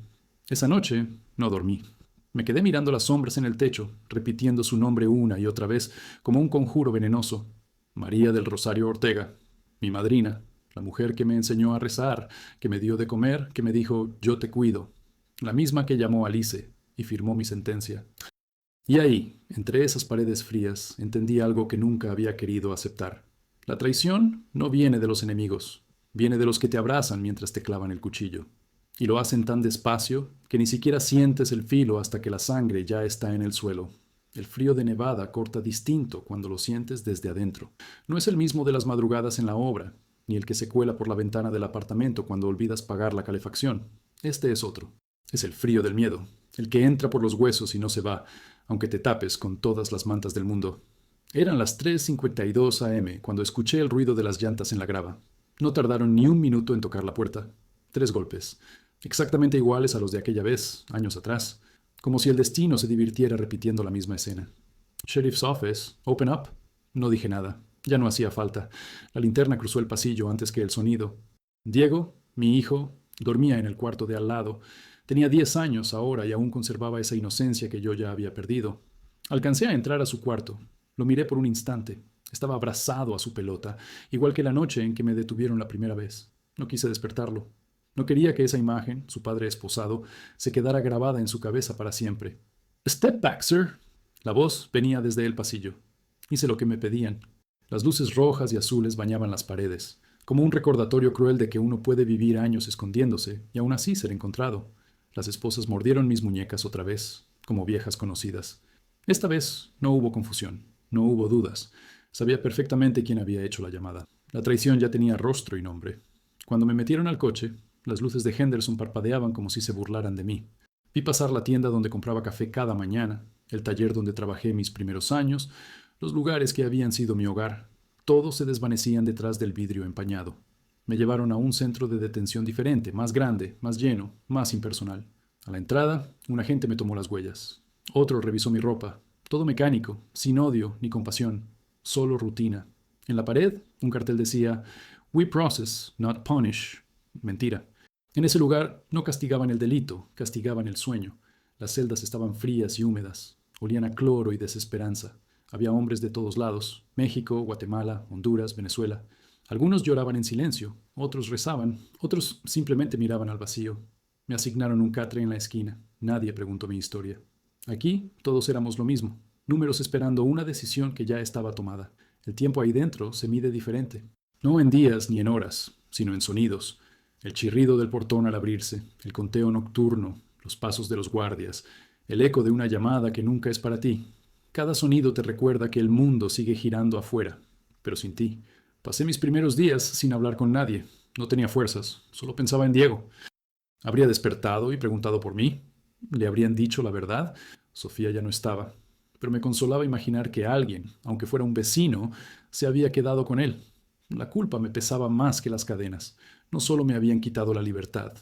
Esa noche no dormí. Me quedé mirando las sombras en el techo, repitiendo su nombre una y otra vez, como un conjuro venenoso. María del Rosario Ortega, mi madrina, la mujer que me enseñó a rezar, que me dio de comer, que me dijo yo te cuido, la misma que llamó a Alice y firmó mi sentencia. Y ahí, entre esas paredes frías, entendí algo que nunca había querido aceptar. La traición no viene de los enemigos, viene de los que te abrazan mientras te clavan el cuchillo. Y lo hacen tan despacio que ni siquiera sientes el filo hasta que la sangre ya está en el suelo. El frío de Nevada corta distinto cuando lo sientes desde adentro. No es el mismo de las madrugadas en la obra, ni el que se cuela por la ventana del apartamento cuando olvidas pagar la calefacción. Este es otro. Es el frío del miedo, el que entra por los huesos y no se va, aunque te tapes con todas las mantas del mundo. Eran las 3:52 a.m. cuando escuché el ruido de las llantas en la grava. No tardaron ni un minuto en tocar la puerta. 3 golpes, exactamente iguales a los de aquella vez, años atrás, como si el destino se divirtiera repitiendo la misma escena. Sheriff's Office, open up. No dije nada. Ya no hacía falta. La linterna cruzó el pasillo antes que el sonido. Diego, mi hijo, dormía en el cuarto de al lado. Tenía 10 años ahora y aún conservaba esa inocencia que yo ya había perdido. Alcancé a entrar a su cuarto. Lo miré por un instante. Estaba abrazado a su pelota, igual que la noche en que me detuvieron la primera vez. No quise despertarlo. No quería que esa imagen, su padre esposado, se quedara grabada en su cabeza para siempre. «Step back, sir». La voz venía desde el pasillo. Hice lo que me pedían. Las luces rojas y azules bañaban las paredes, como un recordatorio cruel de que uno puede vivir años escondiéndose y aún así ser encontrado. Las esposas mordieron mis muñecas otra vez, como viejas conocidas. Esta vez no hubo confusión, no hubo dudas. Sabía perfectamente quién había hecho la llamada. La traición ya tenía rostro y nombre. Cuando me metieron al coche, las luces de Henderson parpadeaban como si se burlaran de mí. Vi pasar la tienda donde compraba café cada mañana, el taller donde trabajé mis primeros años, los lugares que habían sido mi hogar. Todos se desvanecían detrás del vidrio empañado. Me llevaron a un centro de detención diferente, más grande, más lleno, más impersonal. A la entrada, un agente me tomó las huellas. Otro revisó mi ropa. Todo mecánico, sin odio ni compasión. Solo rutina. En la pared, un cartel decía «We process, not punish». Mentira. En ese lugar no castigaban el delito, castigaban el sueño. Las celdas estaban frías y húmedas. Olían a cloro y desesperanza. Había hombres de todos lados, México, Guatemala, Honduras, Venezuela. Algunos lloraban en silencio, otros rezaban, otros simplemente miraban al vacío. Me asignaron un catre en la esquina. Nadie preguntó mi historia. Aquí todos éramos lo mismo, números esperando una decisión que ya estaba tomada. El tiempo ahí dentro se mide diferente. No en días ni en horas, sino en sonidos. El chirrido del portón al abrirse, el conteo nocturno, los pasos de los guardias, el eco de una llamada que nunca es para ti. Cada sonido te recuerda que el mundo sigue girando afuera, pero sin ti. Pasé mis primeros días sin hablar con nadie. No tenía fuerzas, solo pensaba en Diego. ¿Habría despertado y preguntado por mí? ¿Le habrían dicho la verdad? Sofía ya no estaba, pero me consolaba imaginar que alguien, aunque fuera un vecino, se había quedado con él. La culpa me pesaba más que las cadenas. No solo me habían quitado la libertad,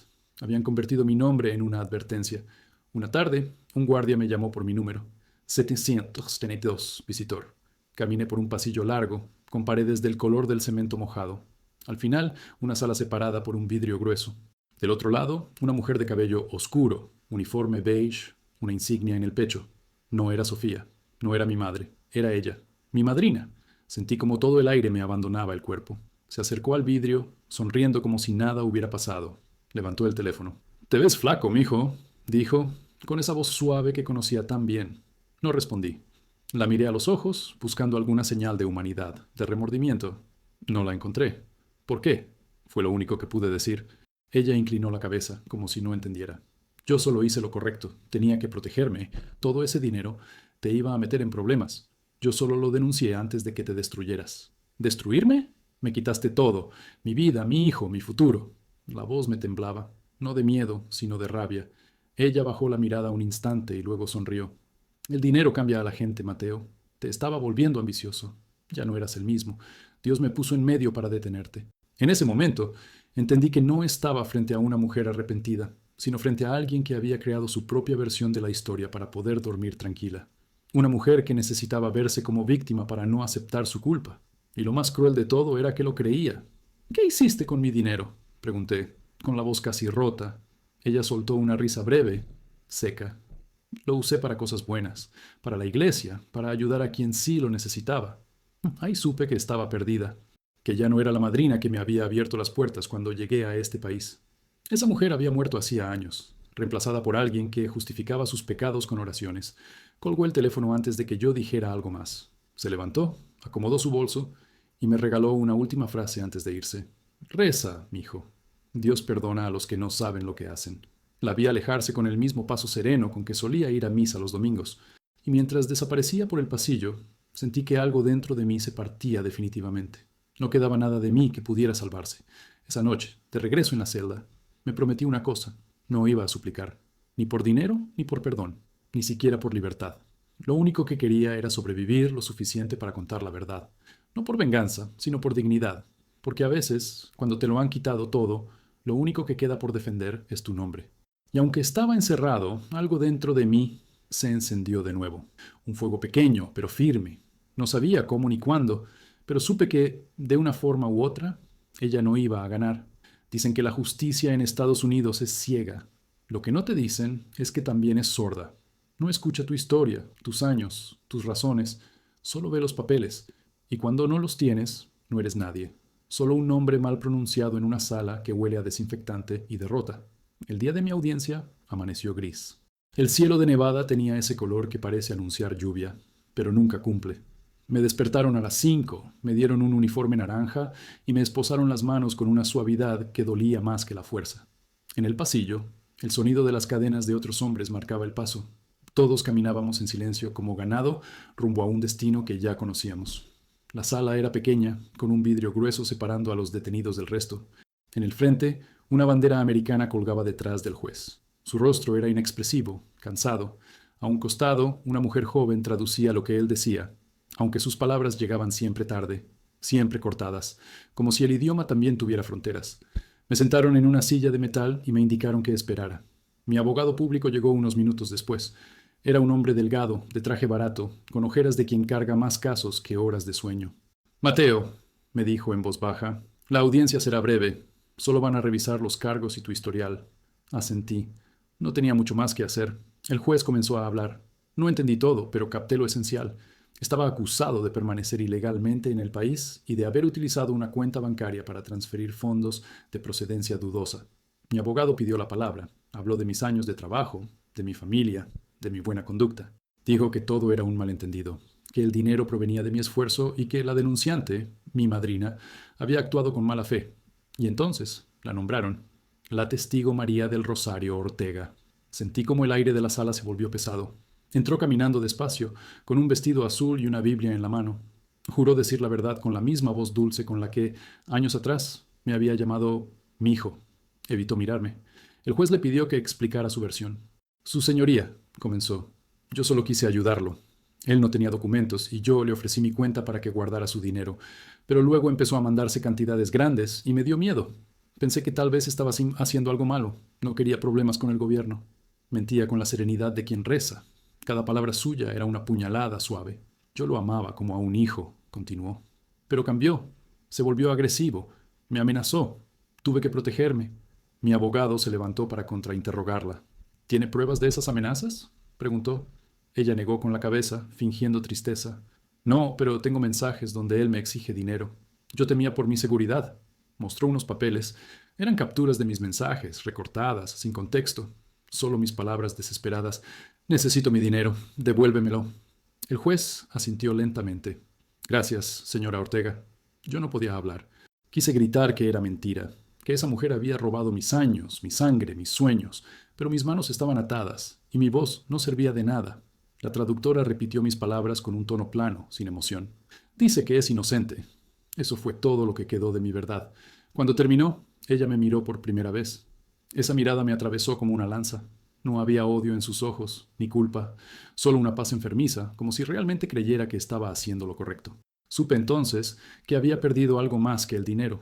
habían convertido mi nombre en una advertencia. Una tarde, un guardia me llamó por mi número. 732, visitor. Caminé por un pasillo largo, con paredes del color del cemento mojado. Al final, una sala separada por un vidrio grueso. Del otro lado, una mujer de cabello oscuro, uniforme beige, una insignia en el pecho. No era Sofía, no era mi madre, era ella, mi madrina. Sentí como todo el aire me abandonaba el cuerpo. Se acercó al vidrio, sonriendo como si nada hubiera pasado. Levantó el teléfono. «Te ves flaco, mijo», dijo, con esa voz suave que conocía tan bien. No respondí. La miré a los ojos, buscando alguna señal de humanidad, de remordimiento. No la encontré. «¿Por qué?», fue lo único que pude decir. Ella inclinó la cabeza, como si no entendiera. «Yo solo hice lo correcto. Tenía que protegerme. Todo ese dinero te iba a meter en problemas. Yo solo lo denuncié antes de que te destruyeras». «¿Destruirme? Me quitaste todo. Mi vida, mi hijo, mi futuro». La voz me temblaba, no de miedo, sino de rabia. Ella bajó la mirada un instante y luego sonrió. «El dinero cambia a la gente, Mateo. Te estaba volviendo ambicioso. Ya no eras el mismo. Dios me puso en medio para detenerte». En ese momento, entendí que no estaba frente a una mujer arrepentida, sino frente a alguien que había creado su propia versión de la historia para poder dormir tranquila. Una mujer que necesitaba verse como víctima para no aceptar su culpa. Y lo más cruel de todo era que lo creía. «¿Qué hiciste con mi dinero?», pregunté, con la voz casi rota. Ella soltó una risa breve, seca. «Lo usé para cosas buenas, para la iglesia, para ayudar a quien sí lo necesitaba». Ahí supe que estaba perdida, que ya no era la madrina que me había abierto las puertas cuando llegué a este país. Esa mujer había muerto hacía años, reemplazada por alguien que justificaba sus pecados con oraciones. Colgó el teléfono antes de que yo dijera algo más. Se levantó, acomodó su bolso y me regaló una última frase antes de irse. «Reza, mijo. Dios perdona a los que no saben lo que hacen». La vi alejarse con el mismo paso sereno con que solía ir a misa los domingos, y mientras desaparecía por el pasillo, sentí que algo dentro de mí se partía definitivamente. No quedaba nada de mí que pudiera salvarse. Esa noche, de regreso en la celda, me prometí una cosa. No iba a suplicar, ni por dinero ni por perdón, ni siquiera por libertad. Lo único que quería era sobrevivir lo suficiente para contar la verdad. No por venganza, sino por dignidad. Porque a veces, cuando te lo han quitado todo, lo único que queda por defender es tu nombre. Y aunque estaba encerrado, algo dentro de mí se encendió de nuevo. Un fuego pequeño, pero firme. No sabía cómo ni cuándo, pero supe que, de una forma u otra, ella no iba a ganar. Dicen que la justicia en Estados Unidos es ciega. Lo que no te dicen es que también es sorda. No escucha tu historia, tus años, tus razones. Solo ve los papeles. Y cuando no los tienes, no eres nadie. Solo un nombre mal pronunciado en una sala que huele a desinfectante y derrota. El día de mi audiencia amaneció gris. El cielo de Nevada tenía ese color que parece anunciar lluvia, pero nunca cumple. Me despertaron a las 5, me dieron un uniforme naranja y me esposaron las manos con una suavidad que dolía más que la fuerza. En el pasillo, el sonido de las cadenas de otros hombres marcaba el paso. Todos caminábamos en silencio como ganado rumbo a un destino que ya conocíamos. La sala era pequeña, con un vidrio grueso separando a los detenidos del resto. En el frente, una bandera americana colgaba detrás del juez. Su rostro era inexpresivo, cansado. A un costado, una mujer joven traducía lo que él decía, aunque sus palabras llegaban siempre tarde, siempre cortadas, como si el idioma también tuviera fronteras. Me sentaron en una silla de metal y me indicaron que esperara. Mi abogado público llegó unos minutos después. Era un hombre delgado, de traje barato, con ojeras de quien carga más casos que horas de sueño. «Mateo», me dijo en voz baja, «la audiencia será breve. Solo van a revisar los cargos y tu historial». Asentí. No tenía mucho más que hacer. El juez comenzó a hablar. No entendí todo, pero capté lo esencial. Estaba acusado de permanecer ilegalmente en el país y de haber utilizado una cuenta bancaria para transferir fondos de procedencia dudosa. Mi abogado pidió la palabra. Habló de mis años de trabajo, de mi familia, de mi buena conducta. Dijo que todo era un malentendido, que el dinero provenía de mi esfuerzo y que la denunciante, mi madrina, había actuado con mala fe. Y entonces la nombraron. La testigo María del Rosario Ortega. Sentí como el aire de la sala se volvió pesado. Entró caminando despacio, con un vestido azul y una Biblia en la mano. Juró decir la verdad con la misma voz dulce con la que, años atrás, me había llamado mi hijo. Evitó mirarme. El juez le pidió que explicara su versión. «Su señoría», comenzó, «yo solo quise ayudarlo. Él no tenía documentos y yo le ofrecí mi cuenta para que guardara su dinero. Pero luego empezó a mandarse cantidades grandes y me dio miedo. Pensé que tal vez estaba haciendo algo malo. No quería problemas con el gobierno. Mentía con la serenidad de quien reza. Cada palabra suya era una puñalada suave. Yo lo amaba como a un hijo, continuó. Pero cambió. Se volvió agresivo. Me amenazó. Tuve que protegerme. Mi abogado se levantó para contrainterrogarla. ¿Tiene pruebas de esas amenazas?, preguntó. Ella negó con la cabeza, fingiendo tristeza. No, pero tengo mensajes donde él me exige dinero. Yo temía por mi seguridad. Mostró unos papeles. Eran capturas de mis mensajes, recortadas, sin contexto. Solo mis palabras desesperadas. Necesito mi dinero. Devuélvemelo. El juez asintió lentamente. Gracias, señora Ortega. Yo no podía hablar. Quise gritar que era mentira, que esa mujer había robado mis años, mi sangre, mis sueños, pero mis manos estaban atadas y mi voz no servía de nada. La traductora repitió mis palabras con un tono plano, sin emoción. Dice que es inocente. Eso fue todo lo que quedó de mi verdad. Cuando terminó, ella me miró por primera vez. Esa mirada me atravesó como una lanza. No había odio en sus ojos, ni culpa, solo una paz enfermiza, como si realmente creyera que estaba haciendo lo correcto. Supe entonces que había perdido algo más que el dinero.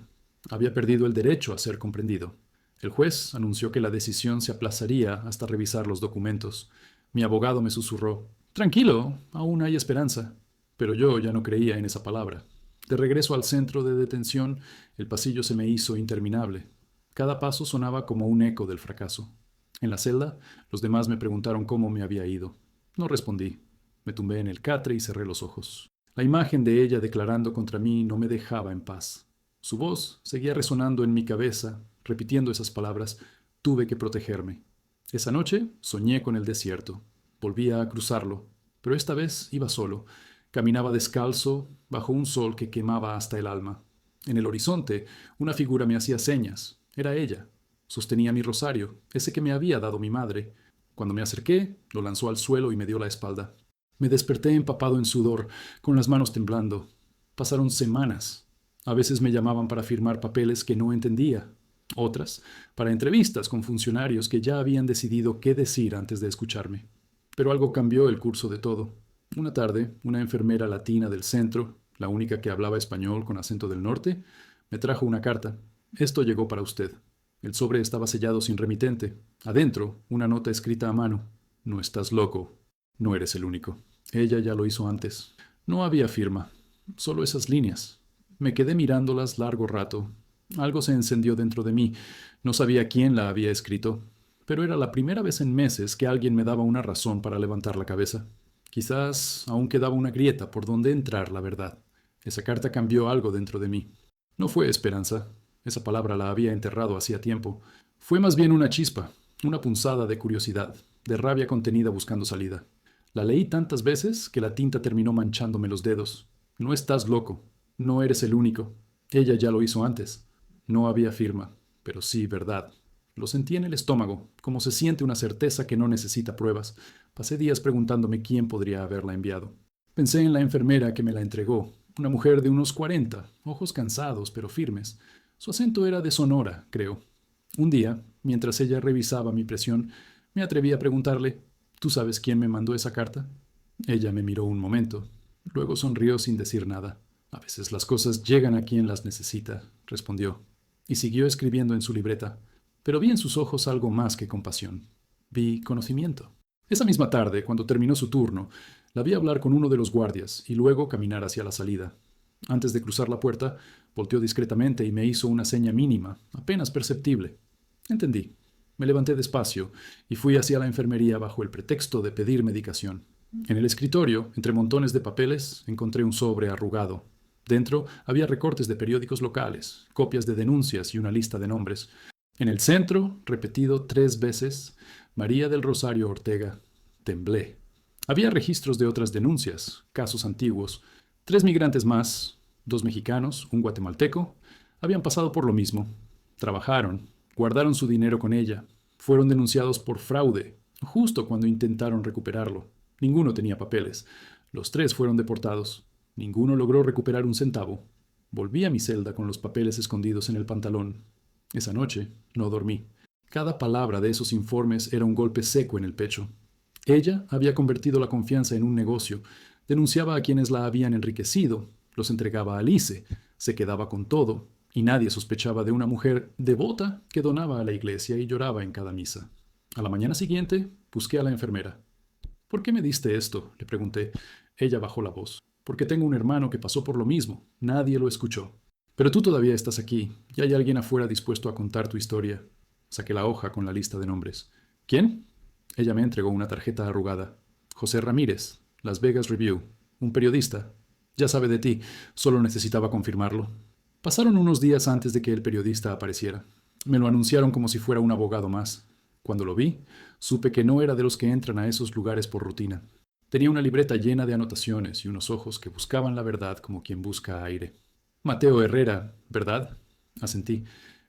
Había perdido el derecho a ser comprendido. El juez anunció que la decisión se aplazaría hasta revisar los documentos. Mi abogado me susurró: Tranquilo, aún hay esperanza. Pero yo ya no creía en esa palabra. De regreso al centro de detención, el pasillo se me hizo interminable. Cada paso sonaba como un eco del fracaso. En la celda, los demás me preguntaron cómo me había ido. No respondí. Me tumbé en el catre y cerré los ojos. La imagen de ella declarando contra mí no me dejaba en paz. Su voz seguía resonando en mi cabeza, repitiendo esas palabras. Tuve que protegerme. Esa noche soñé con el desierto. Volvía a cruzarlo, pero esta vez iba solo. Caminaba descalzo, bajo un sol que quemaba hasta el alma. En el horizonte, una figura me hacía señas. Era ella. Sostenía mi rosario, ese que me había dado mi madre. Cuando me acerqué, lo lanzó al suelo y me dio la espalda. Me desperté empapado en sudor, con las manos temblando. Pasaron semanas. A veces me llamaban para firmar papeles que no entendía. Otras, para entrevistas con funcionarios que ya habían decidido qué decir antes de escucharme. Pero algo cambió el curso de todo. Una tarde, una enfermera latina del centro, la única que hablaba español con acento del norte, me trajo una carta. Esto llegó para usted. El sobre estaba sellado sin remitente. Adentro, una nota escrita a mano. No estás loco. No eres el único. Ella ya lo hizo antes. No había firma. Solo esas líneas. Me quedé mirándolas largo rato. Algo se encendió dentro de mí. No sabía quién la había escrito, pero era la primera vez en meses que alguien me daba una razón para levantar la cabeza. Quizás aún quedaba una grieta por donde entrar la verdad. Esa carta cambió algo dentro de mí. No fue esperanza. Esa palabra la había enterrado hacía tiempo. Fue más bien una chispa, una punzada de curiosidad, de rabia contenida buscando salida. La leí tantas veces que la tinta terminó manchándome los dedos. No estás loco. No eres el único. Ella ya lo hizo antes. No había firma, pero sí verdad. Lo sentí en el estómago, como se siente una certeza que no necesita pruebas. Pasé días preguntándome quién podría haberla enviado. Pensé en la enfermera que me la entregó, una mujer de unos 40, ojos cansados pero firmes. Su acento era de Sonora, creo. Un día, mientras ella revisaba mi presión, me atreví a preguntarle: ¿Tú sabes quién me mandó esa carta? Ella me miró un momento. Luego sonrió sin decir nada. A veces las cosas llegan a quien las necesita, respondió. Y siguió escribiendo en su libreta. Pero vi en sus ojos algo más que compasión. Vi conocimiento. Esa misma tarde, cuando terminó su turno, la vi hablar con uno de los guardias y luego caminar hacia la salida. Antes de cruzar la puerta, volteó discretamente y me hizo una seña mínima, apenas perceptible. Entendí. Me levanté despacio y fui hacia la enfermería bajo el pretexto de pedir medicación. En el escritorio, entre montones de papeles, encontré un sobre arrugado. Dentro había recortes de periódicos locales, copias de denuncias y una lista de nombres. En el centro, repetido 3 veces, María del Rosario Ortega. Temblé. Había registros de otras denuncias, casos antiguos. 3 migrantes más, 2 mexicanos, un guatemalteco, habían pasado por lo mismo. Trabajaron, guardaron su dinero con ella. Fueron denunciados por fraude, justo cuando intentaron recuperarlo. Ninguno tenía papeles. Los 3 fueron deportados. Ninguno logró recuperar un centavo. Volví a mi celda con los papeles escondidos en el pantalón. Esa noche no dormí. Cada palabra de esos informes era un golpe seco en el pecho. Ella había convertido la confianza en un negocio. Denunciaba a quienes la habían enriquecido, los entregaba a Alice, se quedaba con todo, y nadie sospechaba de una mujer devota que donaba a la iglesia y lloraba en cada misa. A la mañana siguiente busqué a la enfermera. ¿Por qué me diste esto?, le pregunté. Ella bajó la voz. Porque tengo un hermano que pasó por lo mismo. Nadie lo escuchó. Pero tú todavía estás aquí, y hay alguien afuera dispuesto a contar tu historia. Saqué la hoja con la lista de nombres. ¿Quién? Ella me entregó una tarjeta arrugada. José Ramírez, Las Vegas Review, un periodista. Ya sabe de ti, solo necesitaba confirmarlo. Pasaron unos días antes de que el periodista apareciera. Me lo anunciaron como si fuera un abogado más. Cuando lo vi, supe que no era de los que entran a esos lugares por rutina. Tenía una libreta llena de anotaciones y unos ojos que buscaban la verdad como quien busca aire. Mateo Herrera, ¿verdad? Asentí.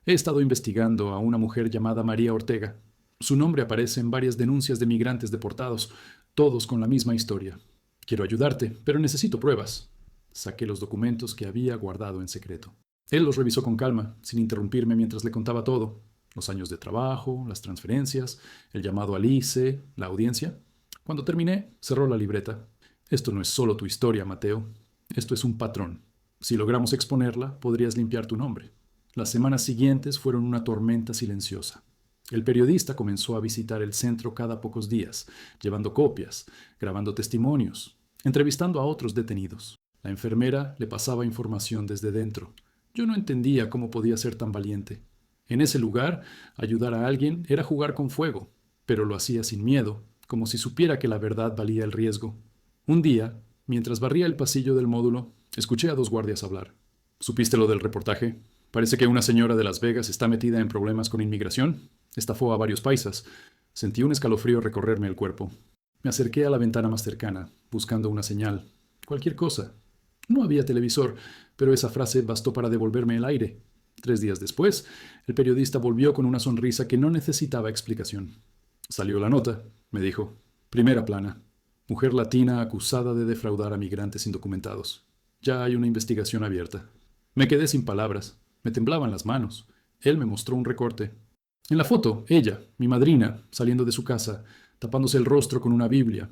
He estado investigando a una mujer llamada María Ortega. Su nombre aparece en varias denuncias de migrantes deportados, todos con la misma historia. Quiero ayudarte, pero necesito pruebas. Saqué los documentos que había guardado en secreto. Él los revisó con calma, sin interrumpirme mientras le contaba todo. Los años de trabajo, las transferencias, el llamado al ICE, la audiencia. Cuando terminé, cerró la libreta. Esto no es solo tu historia, Mateo. Esto es un patrón. Si logramos exponerla, podrías limpiar tu nombre. Las semanas siguientes fueron una tormenta silenciosa. El periodista comenzó a visitar el centro cada pocos días, llevando copias, grabando testimonios, entrevistando a otros detenidos. La enfermera le pasaba información desde dentro. Yo no entendía cómo podía ser tan valiente. En ese lugar, ayudar a alguien era jugar con fuego, pero lo hacía sin miedo, como si supiera que la verdad valía el riesgo. Un día, mientras barría el pasillo del módulo, escuché a dos guardias hablar. ¿Supiste lo del reportaje? Parece que una señora de Las Vegas está metida en problemas con inmigración. Estafó a varios paisas. Sentí un escalofrío recorrerme el cuerpo. Me acerqué a la ventana más cercana, buscando una señal. Cualquier cosa. No había televisor, pero esa frase bastó para devolverme el aire. 3 días después, el periodista volvió con una sonrisa que no necesitaba explicación. Salió la nota, me dijo. Primera plana. Mujer latina acusada de defraudar a migrantes indocumentados. Ya hay una investigación abierta. Me quedé sin palabras. Me temblaban las manos. Él me mostró un recorte. En la foto, ella, mi madrina, saliendo de su casa, tapándose el rostro con una Biblia.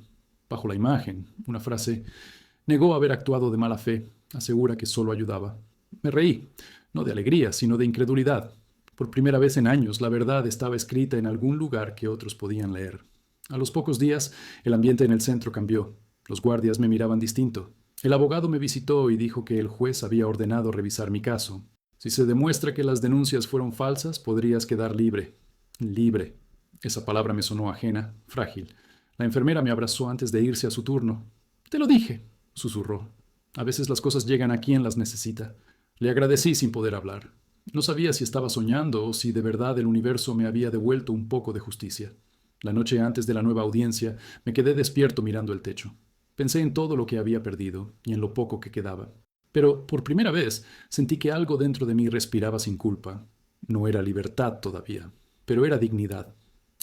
Bajo la imagen, una frase. Negó haber actuado de mala fe. Asegura que solo ayudaba. Me reí, no de alegría, sino de incredulidad. Por primera vez en años, la verdad estaba escrita en algún lugar que otros podían leer. A los pocos días, el ambiente en el centro cambió. Los guardias me miraban distinto. El abogado me visitó y dijo que el juez había ordenado revisar mi caso. Si se demuestra que las denuncias fueron falsas, podrías quedar libre. Libre. Esa palabra me sonó ajena, frágil. La enfermera me abrazó antes de irse a su turno. Te lo dije, susurró. A veces las cosas llegan a quien las necesita. Le agradecí sin poder hablar. No sabía si estaba soñando o si de verdad el universo me había devuelto un poco de justicia. La noche antes de la nueva audiencia me quedé despierto mirando el techo. Pensé en todo lo que había perdido y en lo poco que quedaba. Pero por primera vez sentí que algo dentro de mí respiraba sin culpa. No era libertad todavía, pero era dignidad.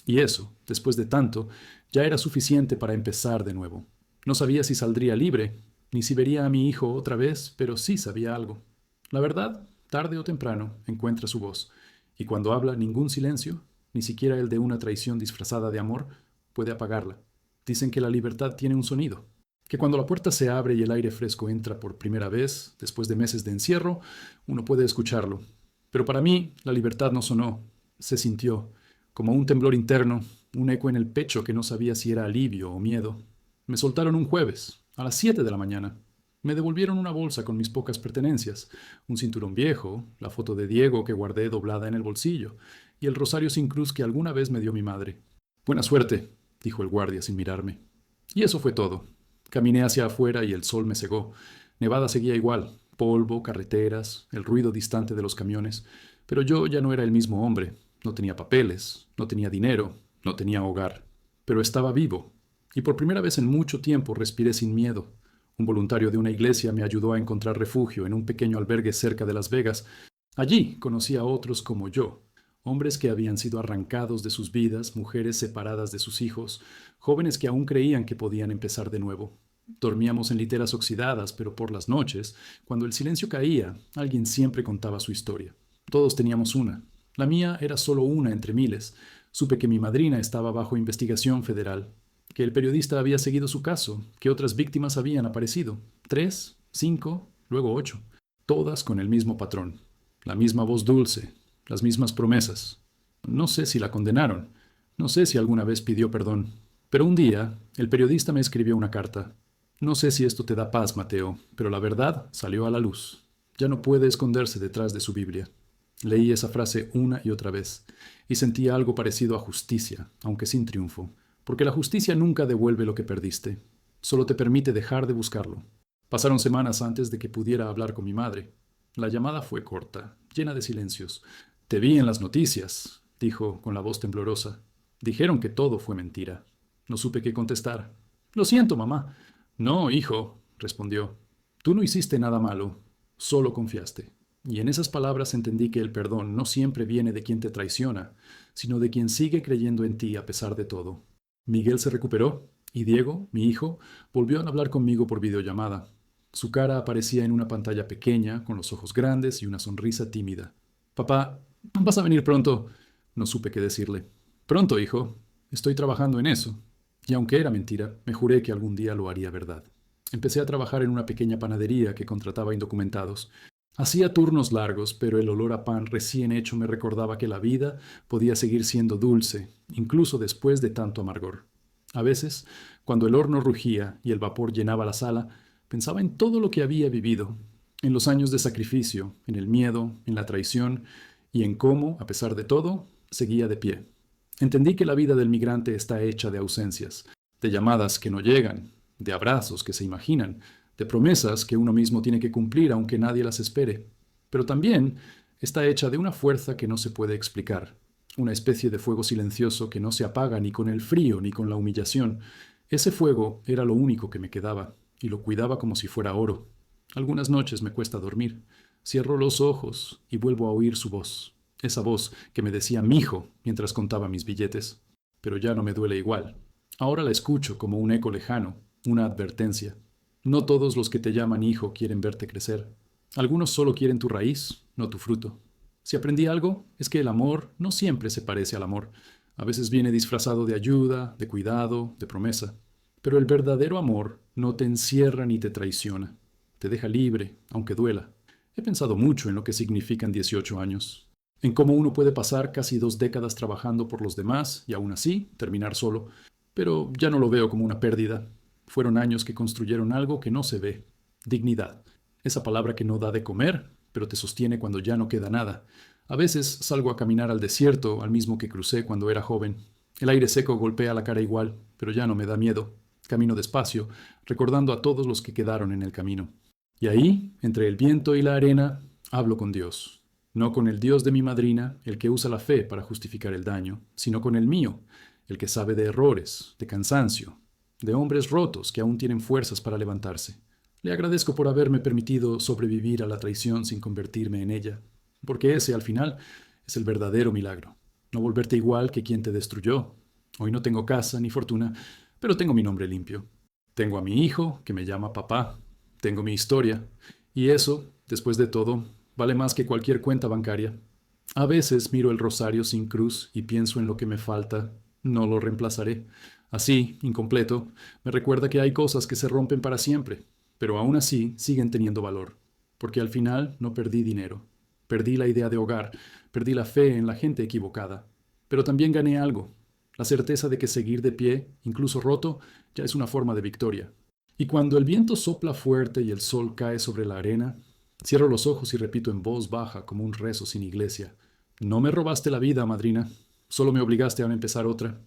Y eso, después de tanto, ya era suficiente para empezar de nuevo. No sabía si saldría libre, ni si vería a mi hijo otra vez, pero sí sabía algo. La verdad, tarde o temprano, encuentra su voz, y cuando habla ningún silencio, ni siquiera el de una traición disfrazada de amor, puede apagarla. Dicen que la libertad tiene un sonido, que cuando la puerta se abre y el aire fresco entra por primera vez, después de meses de encierro, uno puede escucharlo. Pero para mí, la libertad no sonó, se sintió, como un temblor interno, un eco en el pecho que no sabía si era alivio o miedo. Me soltaron un jueves, a las 7 de la mañana. Me devolvieron una bolsa con mis pocas pertenencias, un cinturón viejo, la foto de Diego que guardé doblada en el bolsillo, y el rosario sin cruz que alguna vez me dio mi madre. Buena suerte, dijo el guardia sin mirarme. Y eso fue todo. Caminé hacia afuera y el sol me cegó. Nevada seguía igual, polvo, carreteras, el ruido distante de los camiones, pero yo ya no era el mismo hombre. No tenía papeles, no tenía dinero, no tenía hogar, pero estaba vivo. Y por primera vez en mucho tiempo respiré sin miedo. Un voluntario de una iglesia me ayudó a encontrar refugio en un pequeño albergue cerca de Las Vegas. Allí conocí a otros como yo, hombres que habían sido arrancados de sus vidas, mujeres separadas de sus hijos, jóvenes que aún creían que podían empezar de nuevo. Dormíamos en literas oxidadas, pero por las noches, cuando el silencio caía, alguien siempre contaba su historia. Todos teníamos una. La mía era solo una entre miles. Supe que mi madrina estaba bajo investigación federal, que el periodista había seguido su caso, que otras víctimas habían aparecido. 3, 5, luego 8. Todas con el mismo patrón. La misma voz dulce, las mismas promesas. No sé si la condenaron. No sé si alguna vez pidió perdón. Pero un día, el periodista me escribió una carta. No sé si esto te da paz, Mateo, pero la verdad salió a la luz. Ya no puede esconderse detrás de su Biblia. Leí esa frase una y otra vez, y sentía algo parecido a justicia, aunque sin triunfo, porque la justicia nunca devuelve lo que perdiste, solo te permite dejar de buscarlo. Pasaron semanas antes de que pudiera hablar con mi madre. La llamada fue corta, llena de silencios. Te vi en las noticias, dijo con la voz temblorosa. Dijeron que todo fue mentira. No supe qué contestar. Lo siento, mamá. No, hijo, respondió. Tú no hiciste nada malo, solo confiaste. Y en esas palabras entendí que el perdón no siempre viene de quien te traiciona, sino de quien sigue creyendo en ti a pesar de todo. Miguel se recuperó, y Diego, mi hijo, volvió a hablar conmigo por videollamada. Su cara aparecía en una pantalla pequeña, con los ojos grandes y una sonrisa tímida. Papá, ¿vas a venir pronto? No supe qué decirle. Pronto, hijo. Estoy trabajando en eso. Y aunque era mentira, me juré que algún día lo haría verdad. Empecé a trabajar en una pequeña panadería que contrataba indocumentados. Hacía turnos largos, pero el olor a pan recién hecho me recordaba que la vida podía seguir siendo dulce, incluso después de tanto amargor. A veces, cuando el horno rugía y el vapor llenaba la sala, pensaba en todo lo que había vivido, en los años de sacrificio, en el miedo, en la traición y en cómo, a pesar de todo, seguía de pie. Entendí que la vida del migrante está hecha de ausencias, de llamadas que no llegan, de abrazos que se imaginan, de promesas que uno mismo tiene que cumplir aunque nadie las espere. Pero también está hecha de una fuerza que no se puede explicar, una especie de fuego silencioso que no se apaga ni con el frío ni con la humillación. Ese fuego era lo único que me quedaba, y lo cuidaba como si fuera oro. Algunas noches me cuesta dormir. Cierro los ojos y vuelvo a oír su voz, esa voz que me decía mijo mientras contaba mis billetes. Pero ya no me duele igual. Ahora la escucho como un eco lejano, una advertencia. No todos los que te llaman hijo quieren verte crecer. Algunos solo quieren tu raíz, no tu fruto. Si aprendí algo, es que el amor no siempre se parece al amor. A veces viene disfrazado de ayuda, de cuidado, de promesa. Pero el verdadero amor no te encierra ni te traiciona. Te deja libre, aunque duela. He pensado mucho en lo que significan 18 años. En cómo uno puede pasar casi 2 décadas trabajando por los demás y aún así terminar solo. Pero ya no lo veo como una pérdida. Fueron años que construyeron algo que no se ve. Dignidad. Esa palabra que no da de comer, pero te sostiene cuando ya no queda nada. A veces salgo a caminar al desierto, al mismo que crucé cuando era joven. El aire seco golpea la cara igual, pero ya no me da miedo. Camino despacio, recordando a todos los que quedaron en el camino. Y ahí, entre el viento y la arena, hablo con Dios. No con el Dios de mi madrina, el que usa la fe para justificar el daño, sino con el mío, el que sabe de errores, de cansancio, de hombres rotos que aún tienen fuerzas para levantarse. Le agradezco por haberme permitido sobrevivir a la traición sin convertirme en ella, porque ese, al final, es el verdadero milagro. No volverte igual que quien te destruyó. Hoy no tengo casa ni fortuna, pero tengo mi nombre limpio. Tengo a mi hijo, que me llama papá. Tengo mi historia. Y eso, después de todo, vale más que cualquier cuenta bancaria. A veces miro el rosario sin cruz y pienso en lo que me falta. No lo reemplazaré. Así, incompleto, me recuerda que hay cosas que se rompen para siempre, pero aún así siguen teniendo valor. Porque al final no perdí dinero. Perdí la idea de hogar. Perdí la fe en la gente equivocada. Pero también gané algo. La certeza de que seguir de pie, incluso roto, ya es una forma de victoria. Y cuando el viento sopla fuerte y el sol cae sobre la arena, cierro los ojos y repito en voz baja como un rezo sin iglesia. No me robaste la vida, madrina. Solo me obligaste a empezar otra.